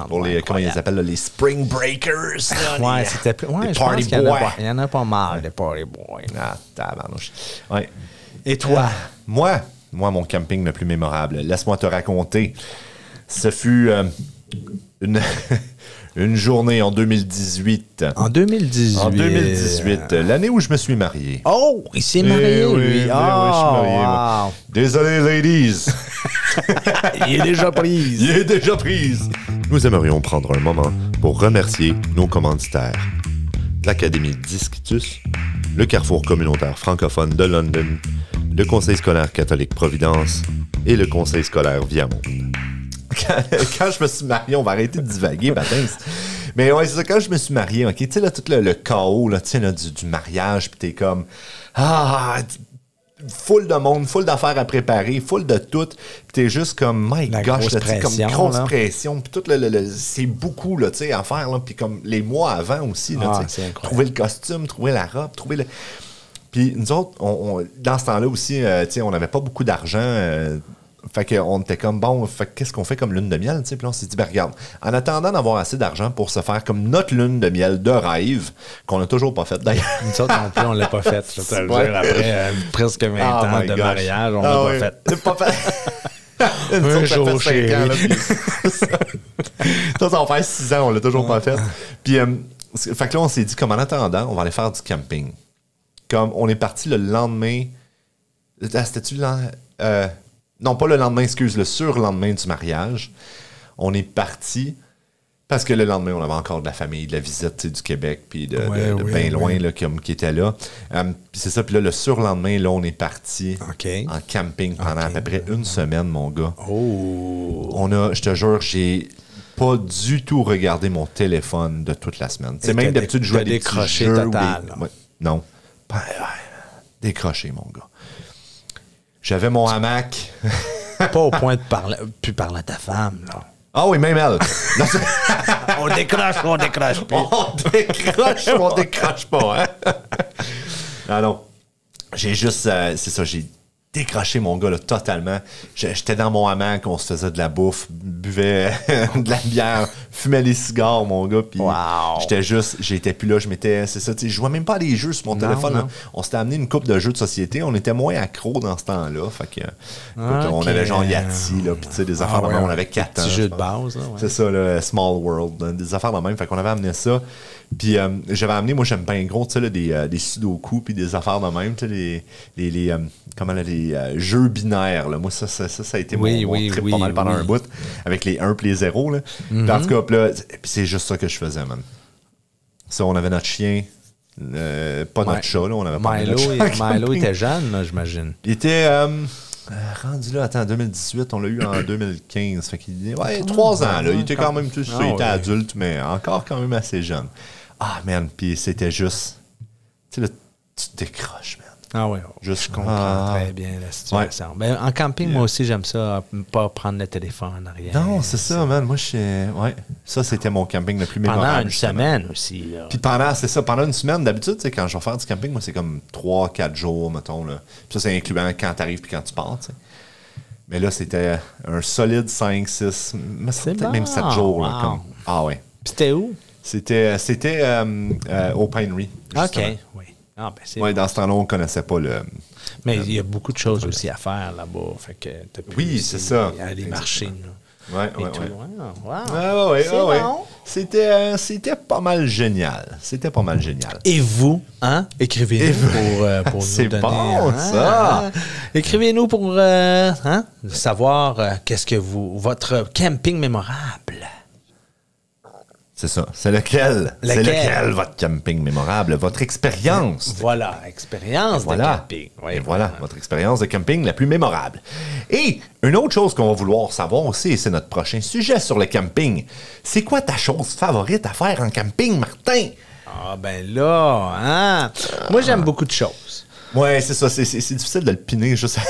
pour les, comment ils appellent, là, les Spring Breakers. Là, c'était plus... les party boys. Il y en a pas mal, des party boys. Ah, tabarnouche. Ouais. Et toi? Moi, mon camping le plus mémorable, laisse-moi te raconter. Ce fut une journée en 2018. En 2018? En 2018, l'année où je me suis marié. Oh, il s'est marié, lui. Oui, je suis marié. Wow. Désolé, ladies. Il est déjà prise. Il est déjà prise. Nous aimerions prendre un moment pour remercier nos commanditaires. L'Académie Discitus, le Carrefour communautaire francophone de London, le Conseil scolaire catholique Providence et le Conseil scolaire Viamont. Quand je me suis marié, on va arrêter de divaguer, Patins. Mais ouais, c'est ça, quand je me suis marié, OK, tu sais, là, tout le chaos, là, tu sais, là, du mariage, puis t'es comme... full de monde, full d'affaires à préparer, full de tout, puis t'es juste comme, my gosh, là, comme grosse pression, puis tout c'est beaucoup, là, tu sais, à faire, là, puis comme les mois avant aussi, là, tu sais, trouver le costume, trouver la robe, trouver le... Puis nous autres, dans ce temps-là aussi, tu sais, on n'avait pas beaucoup d'argent, fait qu'on était comme, bon, qu'est-ce qu'on fait comme lune de miel, tu sais, puis là, on s'est dit, ben regarde, en attendant d'avoir assez d'argent pour se faire comme notre lune de miel de rêve, qu'on n'a toujours pas faite d'ailleurs. Nous autres non plus, on l'a pas faite, je te le dire, après presque 20 ans de mariage, on l'a pas faite. C'est pas fait. Un jour, chérie. Ça va faire 6 ans, on l'a toujours pas fait. Puis, fait que là, on s'est dit, comme en attendant, on va aller faire du camping. Comme on est parti le lendemain. C'était-tu le lendemain? Non, pas le lendemain, excuse, le surlendemain du mariage. On est parti parce que le lendemain, on avait encore de la famille, de la visite du Québec, puis de bien loin là, qui était là. Puis c'est ça, puis là, le surlendemain, là, on est parti en camping pendant à peu près une semaine, mon gars. Oh! Je te jure, j'ai pas du tout regardé mon téléphone de toute la semaine. C'est même d'habitude, je jouais à des petits jeux. Total, non. Décroché, mon gars. J'avais mon hamac. Pas au point de plus parler à ta femme, là. Ah oui, même elle. On décroche pas. On décroche pas, hein? Ah non. J'ai juste... c'est ça, j'ai décroché mon gars, là, totalement. J'étais dans mon hamac, on se faisait de la bouffe, buvait de la bière, fumait des cigares, mon gars, puis j'étais plus là, c'est ça, tu sais, je jouais même pas à des jeux sur mon téléphone. Là. On s'était amené une couple de jeux de société, on était moins accro dans ce temps-là, fait que, on avait genre Yahtzee, là, puis tu sais, des affaires de même, on avait 4 ans. Des jeux de base, là, C'est ça, là, Small World, là, des affaires de même, fait qu'on avait amené ça. Puis j'avais amené, moi j'aime bien gros, tu sais, là, des sudoku puis des affaires de même, tu sais, les jeux binaires, là. Moi, ça a été mon trip pas mal pendant un bout, avec les 1 et les 0, là. Puis en tout cas, là, c'est juste ça que je faisais, man. Ça, on avait notre chien, pas notre chat, là, on avait pas notre chat. Milo était jeune, là, j'imagine. Il était... rendu là, en 2018, on l'a eu en 2015. Fait qu'il dit, 3 ans, là. Il était quand même, il était adulte, mais encore quand même assez jeune. Ah, man, puis c'était juste... Tu sais, là, tu te décroches, man. Ah oui, je comprends très bien la situation. Ouais. Ben, en camping, moi aussi, j'aime ça, pas prendre le téléphone, rien. Non, c'est ça, man. Moi, ça, c'était mon camping le plus mémorable. Pendant une semaine aussi. Là. Puis pendant une semaine, d'habitude, quand je vais faire du camping, moi, c'est comme 3-4 jours, mettons. Là. Puis ça, c'est incluant quand tu arrives puis quand tu pars, tu sais. Mais là, c'était un solide 5-6, peut-être même 7 jours. Là, comme... Ah ouais. Puis c'était où? C'était au Pinery. OK, oui. Ah, ben c'est dans ce temps-là, on ne connaissait pas le... Mais il y a beaucoup de choses aussi à faire là-bas. Fait que oui, c'est ça. Aller marcher. Oui. Bon. C'était pas mal génial. C'était pas mal génial. Et vous, hein? Écrivez-nous pour nous donner... C'est bon, ça! Écrivez-nous pour savoir qu'est-ce que votre camping mémorable. C'est ça. C'est lequel? C'est lequel votre camping mémorable? Votre expérience. Voilà, expérience de camping. Oui, et voilà, votre expérience de camping la plus mémorable. Et une autre chose qu'on va vouloir savoir aussi, et c'est notre prochain sujet sur le camping, c'est quoi ta chose favorite à faire en camping, Martin? Ah ben là, hein? Moi, j'aime beaucoup de choses. Ouais, c'est ça. C'est difficile de le piner juste à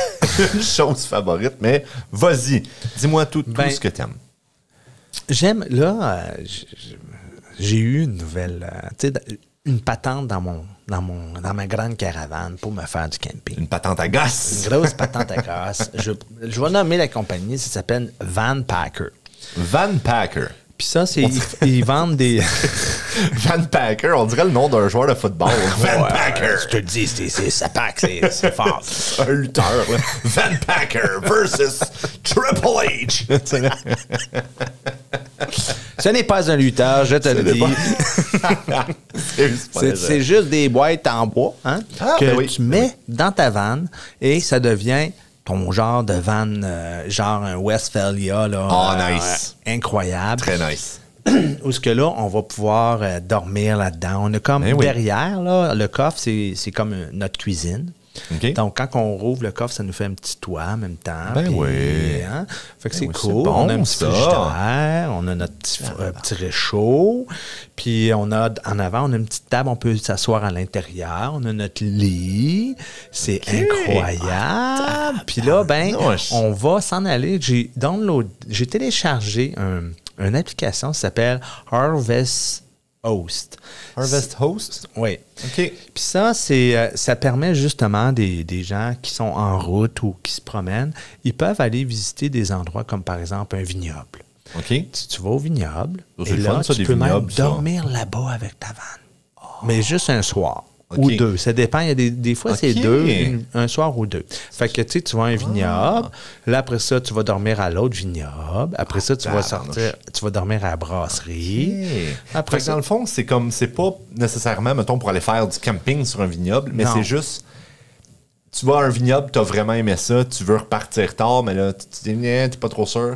une chose favorite, mais vas-y, dis-moi tout ce que t'aimes. J'aime, là, j'ai eu une nouvelle, tu sais, une patente dans ma grande caravane pour me faire du camping. Une patente à gosse. Une grosse patente à gosse. Je vais nommer la compagnie, ça s'appelle Van Packer. Van Packer. Puis ça, ils vendent des... Van Packer, on dirait le nom d'un joueur de football. Van Packer. Je te le dis, ça pack, c'est fort. Un lutteur, là. Van Packer versus Triple H. Ce n'est pas un lutteur, je te le dis. C'est juste des boîtes en bois que tu mets dans ta vanne et ça devient ton genre de vanne, genre un Westphalia. Là, nice. Incroyable. Très nice. Où ce que là, on va pouvoir dormir là-dedans. On a comme derrière, là, le coffre, c'est comme notre cuisine. Okay. Donc, quand on rouvre le coffre, ça nous fait un petit toit en même temps. Ben puis, oui. Hein? Fait que c'est cool. C'est bon, on a un petit frigidaire, on a notre petit réchaud. Puis, en avant, on a une petite table, on peut s'asseoir à l'intérieur. On a notre lit. C'est incroyable. Puis là, on va s'en aller. J'ai téléchargé une application qui s'appelle Harvest Host. Harvest Host? Oui. OK. Puis ça, ça permet justement des gens qui sont en route ou qui se promènent, ils peuvent aller visiter des endroits comme par exemple un vignoble. OK. Tu vas au vignoble et le là, fun, ça, tu des peux même vignobles, dormir là-bas avec ta vanne. Mais juste un soir. Ou deux. Ça dépend. Il y a des fois, c'est un soir ou deux. Fait que, tu vas à un vignoble. Là, après ça, tu vas dormir à l'autre vignoble. Après ça, tu vas sortir. Tu vas dormir à la brasserie. Après ça, dans le fond, c'est pas nécessairement, mettons, pour aller faire du camping sur un vignoble, mais c'est juste... Tu vas à un vignoble, t'as vraiment aimé ça, tu veux repartir tard, mais là, tu te dis, t'es pas trop sûr.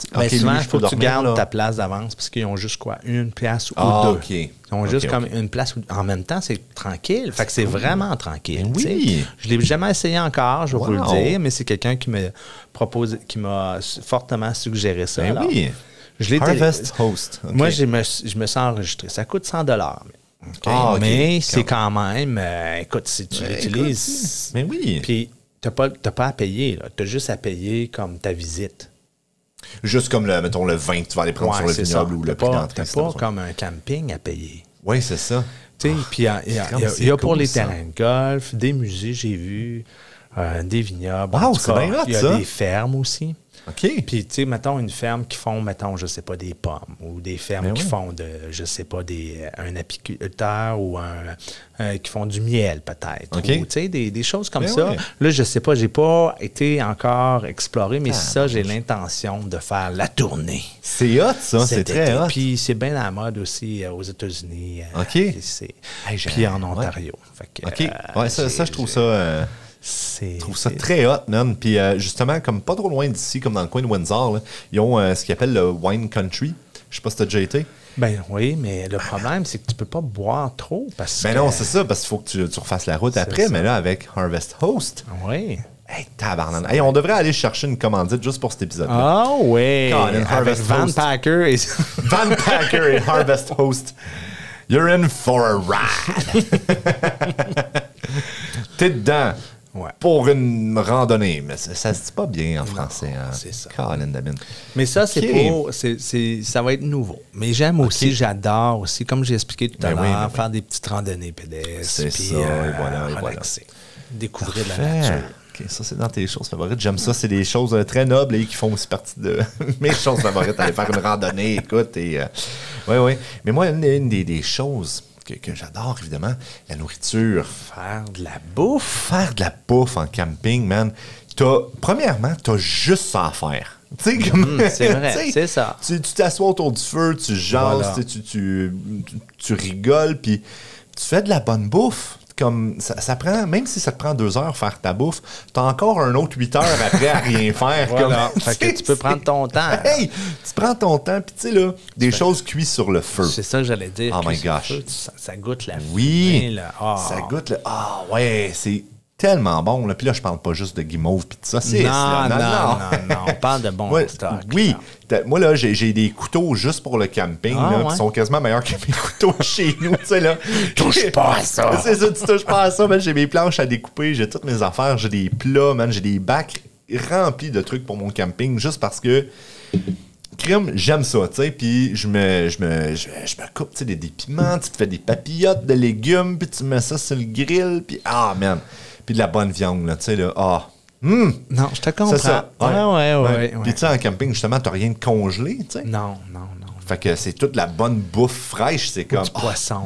Souvent, il faut que tu gardes ta place d'avance parce qu'ils ont juste une place ou deux. Ils ont juste comme une place où, en même temps, c'est tranquille. Fait que c'est vraiment tranquille. Oui. Je l'ai jamais essayé encore, je vais vous le dire, mais c'est quelqu'un qui m'a fortement suggéré ça. Oui. Harvest Host. Okay. Moi, je me suis enregistré. Ça coûte 100 mais c'est quand même, écoute, si tu l'utilises. Mais oui. Puis, t'as pas à payer. Tu as juste à payer comme ta visite. Juste comme, mettons, le vin que tu vas aller prendre sur le vignoble ou le prix d'entrée. Tu n'as pas comme un camping à payer. Oui, c'est ça. Puis il y a pour les terrains de golf, des musées, j'ai vu, des vignobles. Wow, c'est bien hot, il y a des fermes aussi. OK. Puis, tu sais, mettons, une ferme qui font, mettons, je sais pas, des pommes ou des fermes qui font je sais pas, un apiculteur ou qui font du miel, peut-être. Okay. Ou, tu sais, des choses comme ça. Oui. Là, je sais pas, j'ai pas été encore exploré, mais j'ai l'intention de faire la tournée. C'est hot, ça. C'est très hot. Puis, c'est bien à la mode aussi aux États-Unis. OK. Puis en Ontario. Fait que, OK. Ça, je trouve ça... Je trouve ça très hot, man. Puis justement, comme pas trop loin d'ici, comme dans le coin de Windsor, là, ils ont ce qu'ils appellent le Wine Country. Je sais pas si t'as déjà été. Ben oui, mais le problème, c'est que tu peux pas boire trop. Non, c'est ça, parce qu'il faut que tu refasses la route après. Ça. Mais là, avec Harvest Host... Oui. Hey, tabarnan. Hey, on devrait aller chercher une commandite juste pour cet épisode-là. Ah oui! Avec Van Packer et... Van Packer et Harvest Host. You're in for a ride. T'es dedans. Ouais. Pour une randonnée. Mais ça se dit pas bien en français. Non, c'est ça. Colin Dabin. Mais ça, ça va être nouveau. Mais j'aime aussi, j'adore aussi, comme j'ai expliqué tout à l'heure, faire des petites randonnées pédestres. C'est ça, et voilà. Découvrir de la nature. Okay, ça, c'est dans tes choses favorites. J'aime ça. C'est des choses très nobles et qui font aussi partie de mes choses favorites. Aller faire une randonnée, écoute. Oui. Mais moi, une des choses... Que j'adore, évidemment, la nourriture. Faire de la bouffe. Faire de la bouffe en camping, man. Premièrement, t'as juste ça à faire. Tu sais, comme. C'est vrai, c'est ça. Tu t'assois autour du feu, tu jases, tu rigoles, puis tu fais de la bonne bouffe. comme ça prend, même si ça te prend 2 heures faire ta bouffe, t'as encore un autre 8 heures après à rien faire. Voilà. Comme, fait que tu peux prendre ton temps. Hey, tu prends ton temps, puis tu sais, là, des choses cuites sur le feu. C'est ça que j'allais dire. Oh my gosh. Feu, ça goûte la oui, là. Oh. Ça goûte le... Ah ouais, c'est tellement bon. Là. Puis là, je parle pas juste de guimauve puis de saucisse. Non. On parle de bon stock. Oui. Moi, là, j'ai des couteaux juste pour le camping. Là, qui sont quasiment meilleurs que mes couteaux chez nous. Tu sais, là. Touche pas à ça. C'est ça, tu touches pas à ça. Man. J'ai mes planches à découper, j'ai toutes mes affaires, j'ai des plats, man. J'ai des bacs remplis de trucs pour mon camping juste parce que... Crime, j'aime ça, tu sais, puis je me coupe, tu sais, des piments, tu te fais des papillotes de légumes, puis tu mets ça sur le grill, puis man, puis de la bonne viande, là, tu sais, là, Non, je te comprends. C'est ça. Ouais. Puis tu sais, en camping, justement, t'as rien de congelé, tu sais. Non. Fait que c'est toute la bonne bouffe fraîche, c'est comme... Du poisson.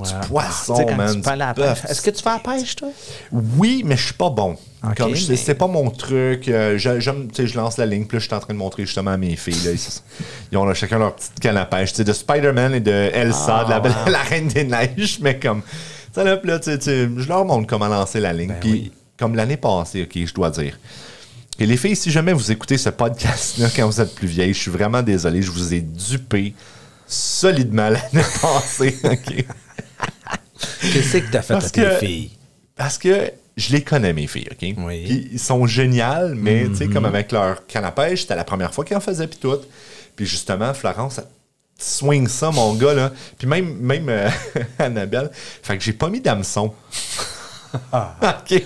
Du poisson, man, du bœuf. Est-ce que tu fais la pêche, toi? Oui, mais je suis pas bon. Okay, comme c'est pas mon truc. J'aime, tu sais, je lance la ligne, puis là, je suis en train de montrer justement à mes filles. Là, ils ont là, chacun leur petite canne à pêche. Tu sais, de Spider-Man et de Elsa, de la Reine des Neiges, mais comme... Tu sais, là, je leur montre comment lancer la ligne. Puis, comme l'année passée, OK, je dois dire. Et les filles, si jamais vous écoutez ce podcast-là quand vous êtes plus vieilles, je suis vraiment désolé, je vous ai dupé solidement l'année passée. OK? Qu'est-ce que t'as fait à tes filles? Parce que je les connais, mes filles, OK? Oui. Puis ils sont géniales, mais tu sais, comme avec leur canne à pêche, c'était la première fois qu'ils en faisaient, puis tout. Puis justement, Florence, elle swing ça, mon gars, là. Puis même Annabelle, fait que j'ai pas mis d'hameçon. OK.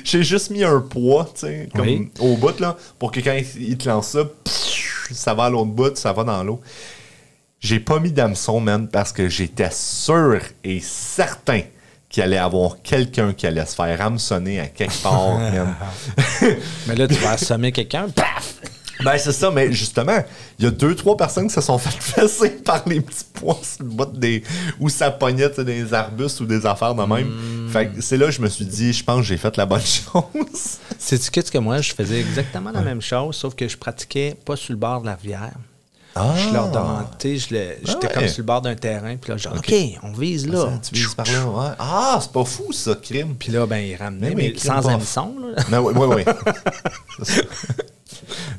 J'ai juste mis un poids, tu sais, comme au bout, là, pour que quand il te lance ça, ça va à l'autre bout, ça va dans l'eau. J'ai pas mis d'hameçon, man, parce que j'étais sûr et certain qu'il allait avoir quelqu'un qui allait se faire hameçonner à quelque part, man. Mais là, tu vas assommer quelqu'un, paf! Ben, c'est ça, mais justement, il y a 2-3 personnes qui se sont fait fesser par les petits pois sur le bout où ça pognait des arbustes ou des affaires de même. Fait que c'est là que je me suis dit, je pense que j'ai fait la bonne chose. Sais-tu qu'est-ce que moi, je faisais exactement la même chose, sauf que je pratiquais pas sur le bord de la rivière. Je leur demandais, j'étais comme sur le bord d'un terrain, puis là, genre, OK, on vise là. Ça, tu vises par là, ouais. Ah, c'est pas fou, ça, crime. Puis là, ben, ils ramenaient, mais sans hameçon, là. Oui.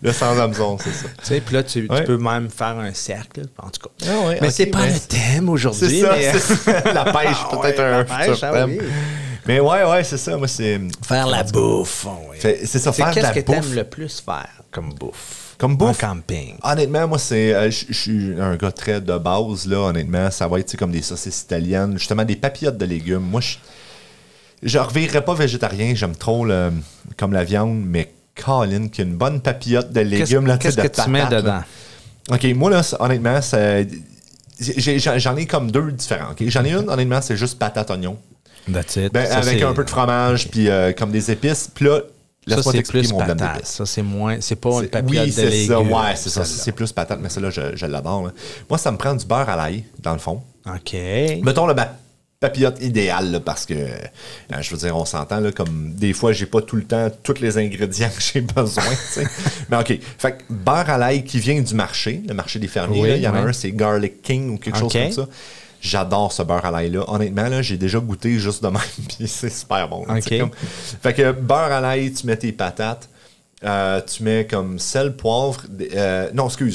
Le sans hameçon, c'est ça. Tu sais, puis là, tu peux même faire un cercle, en tout cas. Mais c'est pas le thème aujourd'hui. C'est ça, la pêche, peut-être un futur thème. Oui. Mais ouais, c'est ça. Moi, c'est... Faire la bouffe. C'est ça, faire de la bouffe. Qu'est-ce que t'aimes le plus faire comme bouffe? Comme bouffe? En camping. Honnêtement, moi, je suis un gars très de base, là, honnêtement. Ça va être comme des saucisses italiennes, justement, des papillotes de légumes. Moi, je revirerais pas végétarien. J'aime trop comme la viande, mais Colin, qui a une bonne papillote de légumes. Qu'est-ce que tu mets dedans? OK, moi, là, honnêtement, j'en ai comme 2 différents. Okay? J'en ai une, honnêtement, c'est juste patate oignon. That's it. Ben, avec un peu de fromage, puis comme des épices. Puis là, laisse-moi t'expliquer mon blend d'épices. Ça, c'est moins... C'est pas une papillote de légumes. Oui, c'est ça. C'est plus patate, mais ça, là, je l'adore. Là. Moi, ça me prend du beurre à l'ail, dans le fond. OK. Mettons le papillote idéal, là, parce que, je veux dire, on s'entend, là, comme des fois, j'ai pas tout le temps tous les ingrédients que j'ai besoin, tu sais. Mais OK. Fait que beurre à l'ail qui vient du marché, le marché des fermiers, là, il y en a un, c'est Garlic King ou quelque chose comme ça. J'adore ce beurre à l'ail-là. Honnêtement, là, j'ai déjà goûté juste de même, puis c'est super bon. Là, Fait que beurre à l'ail, tu mets tes patates, tu mets comme sel, poivre,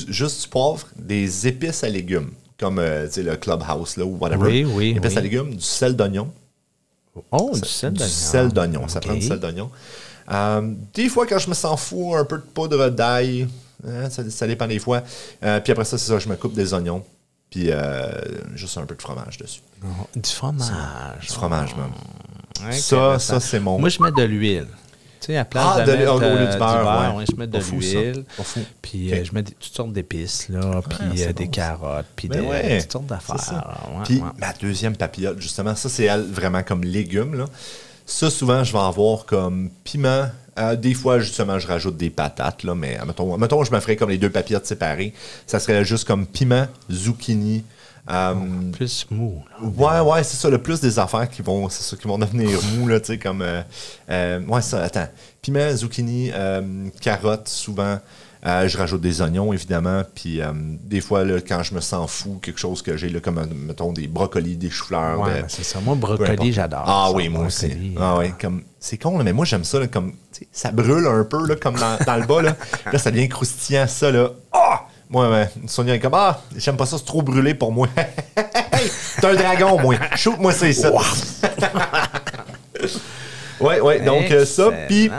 juste du poivre, des épices à légumes, comme le Clubhouse là, ou whatever. Oui. Épices à légumes, du sel d'oignon. Oh, du sel d'oignon. Du sel d'oignon, ça prend du sel d'oignon. Des fois, quand je me sens fou, un peu de poudre d'ail, ça dépend des fois. Puis après ça, c'est ça, je me coupe des oignons. Puis juste un peu de fromage dessus. Oh, du fromage. Du fromage, même. Okay, ça c'est mon... Moi, je mets de l'huile. Tu sais, à place de mettre au lieu du beurre, je mets de l'huile. Puis je mets toutes sortes d'épices, là. Puis des carottes. Puis toutes sortes d'affaires. Puis ma deuxième papillote, justement, ça, c'est elle vraiment comme légumes, là. Ça, souvent, je vais en avoir comme piment. Des fois, justement, je rajoute des patates, là, mais mettons, je me ferais comme les 2 papillotes séparées. Ça serait juste comme piment, zucchini. Plus mou. Là, ouais, c'est ça. Le plus des affaires qui vont devenir mou, là, tu sais, comme... ça, attends. Piment, zucchini, carottes, souvent. Je rajoute des oignons, évidemment. Puis des fois, là, quand je me sens fou, quelque chose que j'ai, là, comme, mettons, des brocolis, des choux-fleurs. Ouais, c'est ça. Moi, brocoli, j'adore. Ah ça, oui, moi brocoli, aussi. Ah oui, comme... C'est con, là, mais moi, j'aime ça, là, comme... Ça brûle un peu, là, comme dans le bas, là. Là, ça devient croustillant, ça, là. Ah! Moi, Sonia est comme, j'aime pas ça, c'est trop brûlé pour moi. Hey, t'es un dragon, moi. Shoot-moi, c'est ça. Ouais, donc ça, puis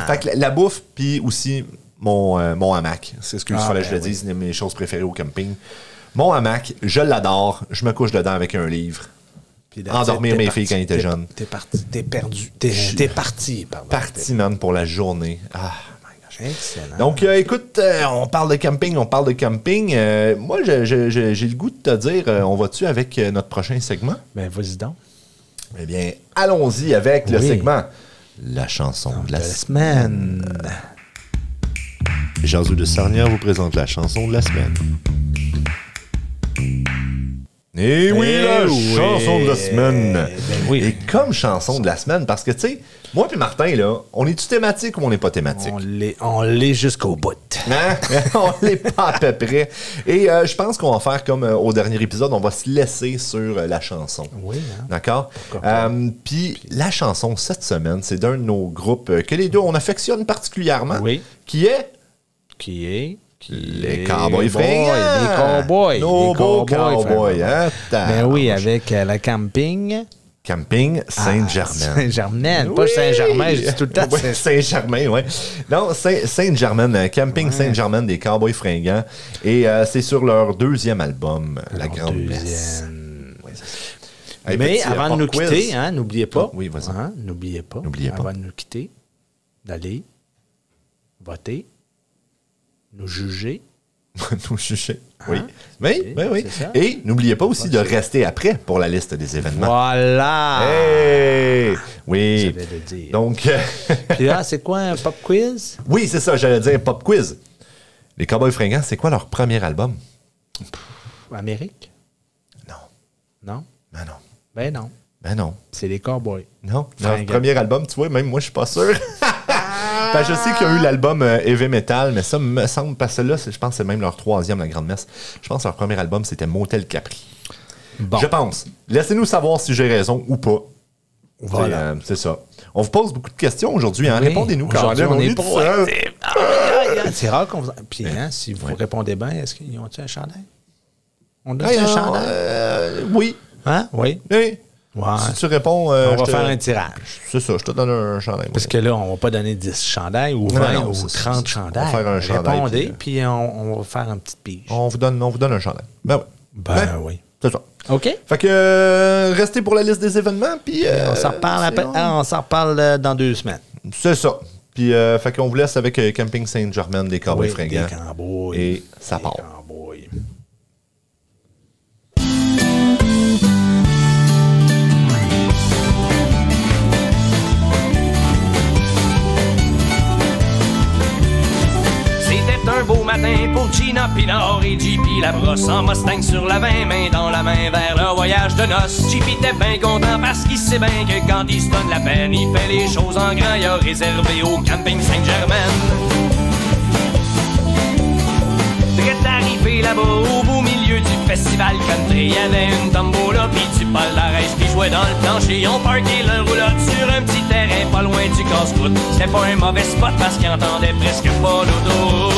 fait que la bouffe, puis aussi mon hamac. C'est ce qu'il fallait que je le dise, c'est une de mes choses préférées au camping. Mon hamac, je l'adore, je me couche dedans avec un livre. Endormir mes filles quand ils étaient jeunes. T'es perdu. T'es parti, pardon. Parti, man, pour la journée. Ah. Excellent. Donc, écoute, on parle de camping. Moi, j'ai le goût de te dire, on va-tu avec notre prochain segment? Ben, vas-y donc. Eh bien, allons-y avec le segment La chanson de la semaine. Jarzou de Sarnière vous présente la chanson de la semaine. Et oui, la chanson de la semaine. Ben oui. Et comme chanson de la semaine, parce que, tu sais, moi et Martin, là, on est-tu thématique ou on n'est pas thématique? On l'est jusqu'au bout. Hein? On l'est pas à peu près. Et je pense qu'on va faire comme au dernier épisode, on va se laisser sur la chanson. Oui. Hein? D'accord? Puis la chanson cette semaine, c'est d'un de nos groupes que les deux, on affectionne particulièrement. Oui. Qui est? Les Cowboys fringants. Les Cowboys. Nos beaux Cowboys. Hein? Ben oui, avec la camping. Camping Saint-Germain. Saint-Germain, pas Saint-Germain, je dis tout le temps. Saint-Germain, oui. Non, Saint-Germain, Camping Saint-Germain des Cowboys fringants. Et c'est sur leur deuxième album, La Grande Messe. Ouais, mais avant de nous quitter, n'oubliez pas. Oui, vas-y. N'oubliez pas. Avant de nous quitter, d'aller voter, nous juger. Nous juger. Oui. Oui. Et n'oubliez pas aussi de rester après pour la liste des événements. Voilà. Hey! Oui. J'avais de dire. Donc. Puis là, c'est quoi un pop quiz? Oui, c'est ça, j'allais dire pop quiz. Les Cowboys fringants, c'est quoi leur premier album? Amérique? Non. Non? Ben non. C'est les Cowboys. Non. Leur premier album, tu vois, même moi, je suis pas sûr. Ben, je sais qu'il y a eu l'album Heavy Metal, mais ça me semble, parce que là, je pense que c'est même leur troisième, La Grande Messe. Je pense que leur premier album, c'était Motel Capri. Bon. Je pense. Laissez-nous savoir si j'ai raison ou pas. Voilà. C'est ça. On vous pose beaucoup de questions aujourd'hui. Hein? Oui. Répondez-nous quand même. On est pas. C'est rare qu'on vous... Puis, si vous répondez bien, est-ce qu'ils ont-tu un chandail? On a un chandail? Oui. Hein? Oui. Oui. Ouais. Si tu réponds... on va faire un tirage. C'est ça, je te donne un chandail. Parce que là, on va pas donner 10 chandails ou 20 ou 30 chandails. On va faire un chandail. Répondez, puis on va faire une petite pige. On vous donne un chandail. Ben oui. Oui. C'est ça. OK. Fait que restez pour la liste des événements, puis... on s'en reparle dans 2 semaines. C'est ça. Puis, fait qu'on vous laisse avec Camping Saint-Germain des Cowboys fringants. Des Cowboys. Et ça part. Cowboys. Un beau matin pour Gina Pinard et JP la brosse en Mustang sur la 20, main dans la main vers leur voyage de noces. JP était bien content parce qu'il sait bien que quand il se donne la peine, il fait les choses en grand. Il a réservé au camping Saint-Germain. Très arrivé là-bas au beau milieu du festival country, il y avait une tombola pis du palmarès qui jouait dans le plancher. Ils ont parké leur roulotte sur un petit terrain pas loin du casse-croûte. C'était pas un mauvais spot parce qu'ils entendaient presque pas l'autoroute.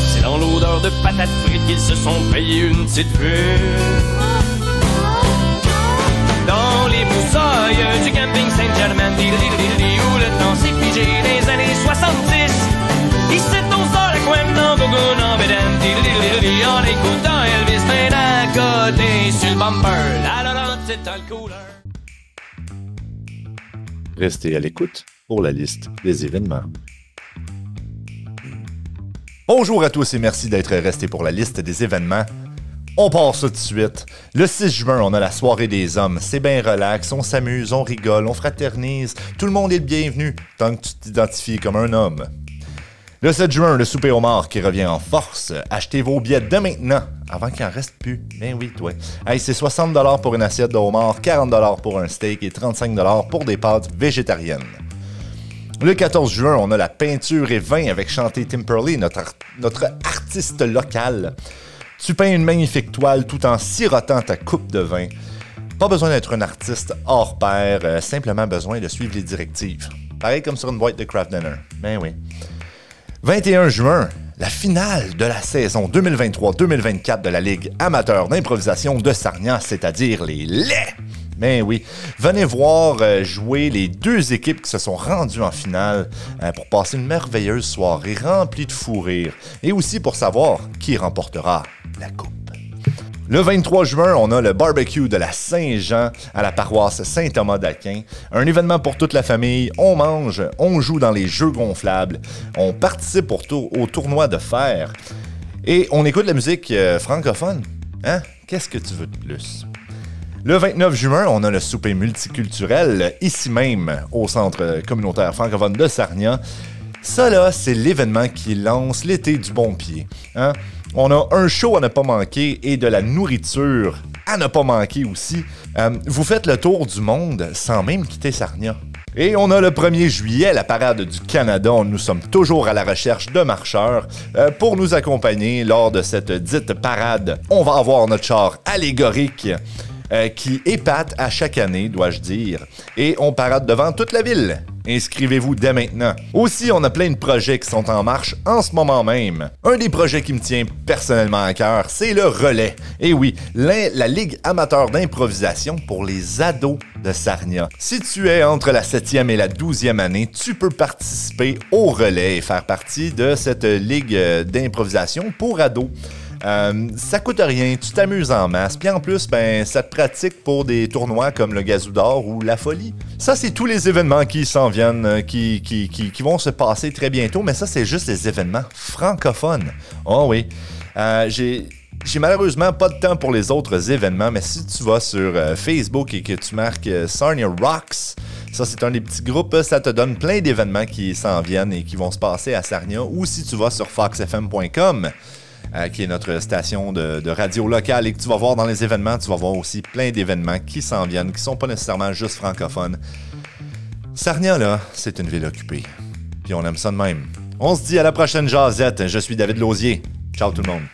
C'est dans l'odeur de patates frites qu'ils se sont payés une petite fuite. Dans les broussailles du camping Saint-Germain, où le temps s'est figé des années 70. Ici on sort la couenne dans Gogun en Bédem, en écoutant Elvis ben à côté sur le bumper. La Laurent, c'est dans le couleur. Restez à l'écoute pour la liste des événements. Bonjour à tous et merci d'être restés pour la liste des événements. On part ça tout de suite. Le 6 juin, on a la soirée des hommes. C'est bien relax, on s'amuse, on rigole, on fraternise. Tout le monde est le bienvenu, tant que tu t'identifies comme un homme. Le 7 juin, le souper au mort qui revient en force. Achetez vos billets dès maintenant, avant qu'il en reste plus. Ben oui, toi. Hey, c'est 60$ pour une assiette de homard, 40$ pour un steak et 35$ pour des pâtes végétariennes. Le 14 juin, on a la peinture et vin avec Chanté Timperley, notre artiste local. Tu peins une magnifique toile tout en sirotant ta coupe de vin. Pas besoin d'être un artiste hors pair, simplement besoin de suivre les directives. Pareil comme sur une boîte de craft dinner. Ben oui. 21 juin, la finale de la saison 2023-2024 de la Ligue amateur d'improvisation de Sarnia, c'est-à-dire les Laits. Ben oui, venez voir jouer les deux équipes qui se sont rendues en finale pour passer une merveilleuse soirée remplie de fou rire et aussi pour savoir qui remportera la coupe. Le 23 juin, on a le barbecue de la Saint-Jean à la paroisse Saint-Thomas-d'Aquin. Un événement pour toute la famille. On mange, on joue dans les jeux gonflables, on participe au tournoi de fer et on écoute la musique francophone. Hein? Qu'est-ce que tu veux de plus? Le 29 juin, on a le souper multiculturel, ici même, au Centre communautaire francophone de Sarnia. Ça, là, c'est l'événement qui lance l'été du bon pied. Hein? On a un show à ne pas manquer et de la nourriture à ne pas manquer aussi. Vous faites le tour du monde sans même quitter Sarnia. Et on a le 1er juillet, la parade du Canada. Nous sommes toujours à la recherche de marcheurs pour nous accompagner lors de cette dite parade. On va avoir notre char allégorique qui épate à chaque année, dois-je dire. Et on parade devant toute la ville. Inscrivez-vous dès maintenant. Aussi, on a plein de projets qui sont en marche en ce moment même. Un des projets qui me tient personnellement à cœur, c'est le relais. Et oui, la Ligue amateur d'improvisation pour les ados de Sarnia. Si tu es entre la 7e et la 12e année, tu peux participer au relais et faire partie de cette Ligue d'improvisation pour ados. Ça coûte rien, tu t'amuses en masse, puis en plus, ça te pratique pour des tournois comme le Gazou d'Or ou la Folie. Ça, c'est tous les événements qui s'en viennent, qui vont se passer très bientôt, mais ça, c'est juste les événements francophones. Oh oui, j'ai malheureusement pas de temps pour les autres événements, mais si tu vas sur Facebook et que tu marques Sarnia Rocks, ça, c'est un des petits groupes, ça te donne plein d'événements qui s'en viennent et qui vont se passer à Sarnia, ou si tu vas sur foxfm.com, qui est notre station de radio locale, et que tu vas voir dans les événements, tu vas voir aussi plein d'événements qui s'en viennent, qui sont pas nécessairement juste francophones. Sarnia, là, c'est une ville occupée. Puis on aime ça de même. On se dit à la prochaine jasette. Je suis David Lausier. Ciao tout le monde.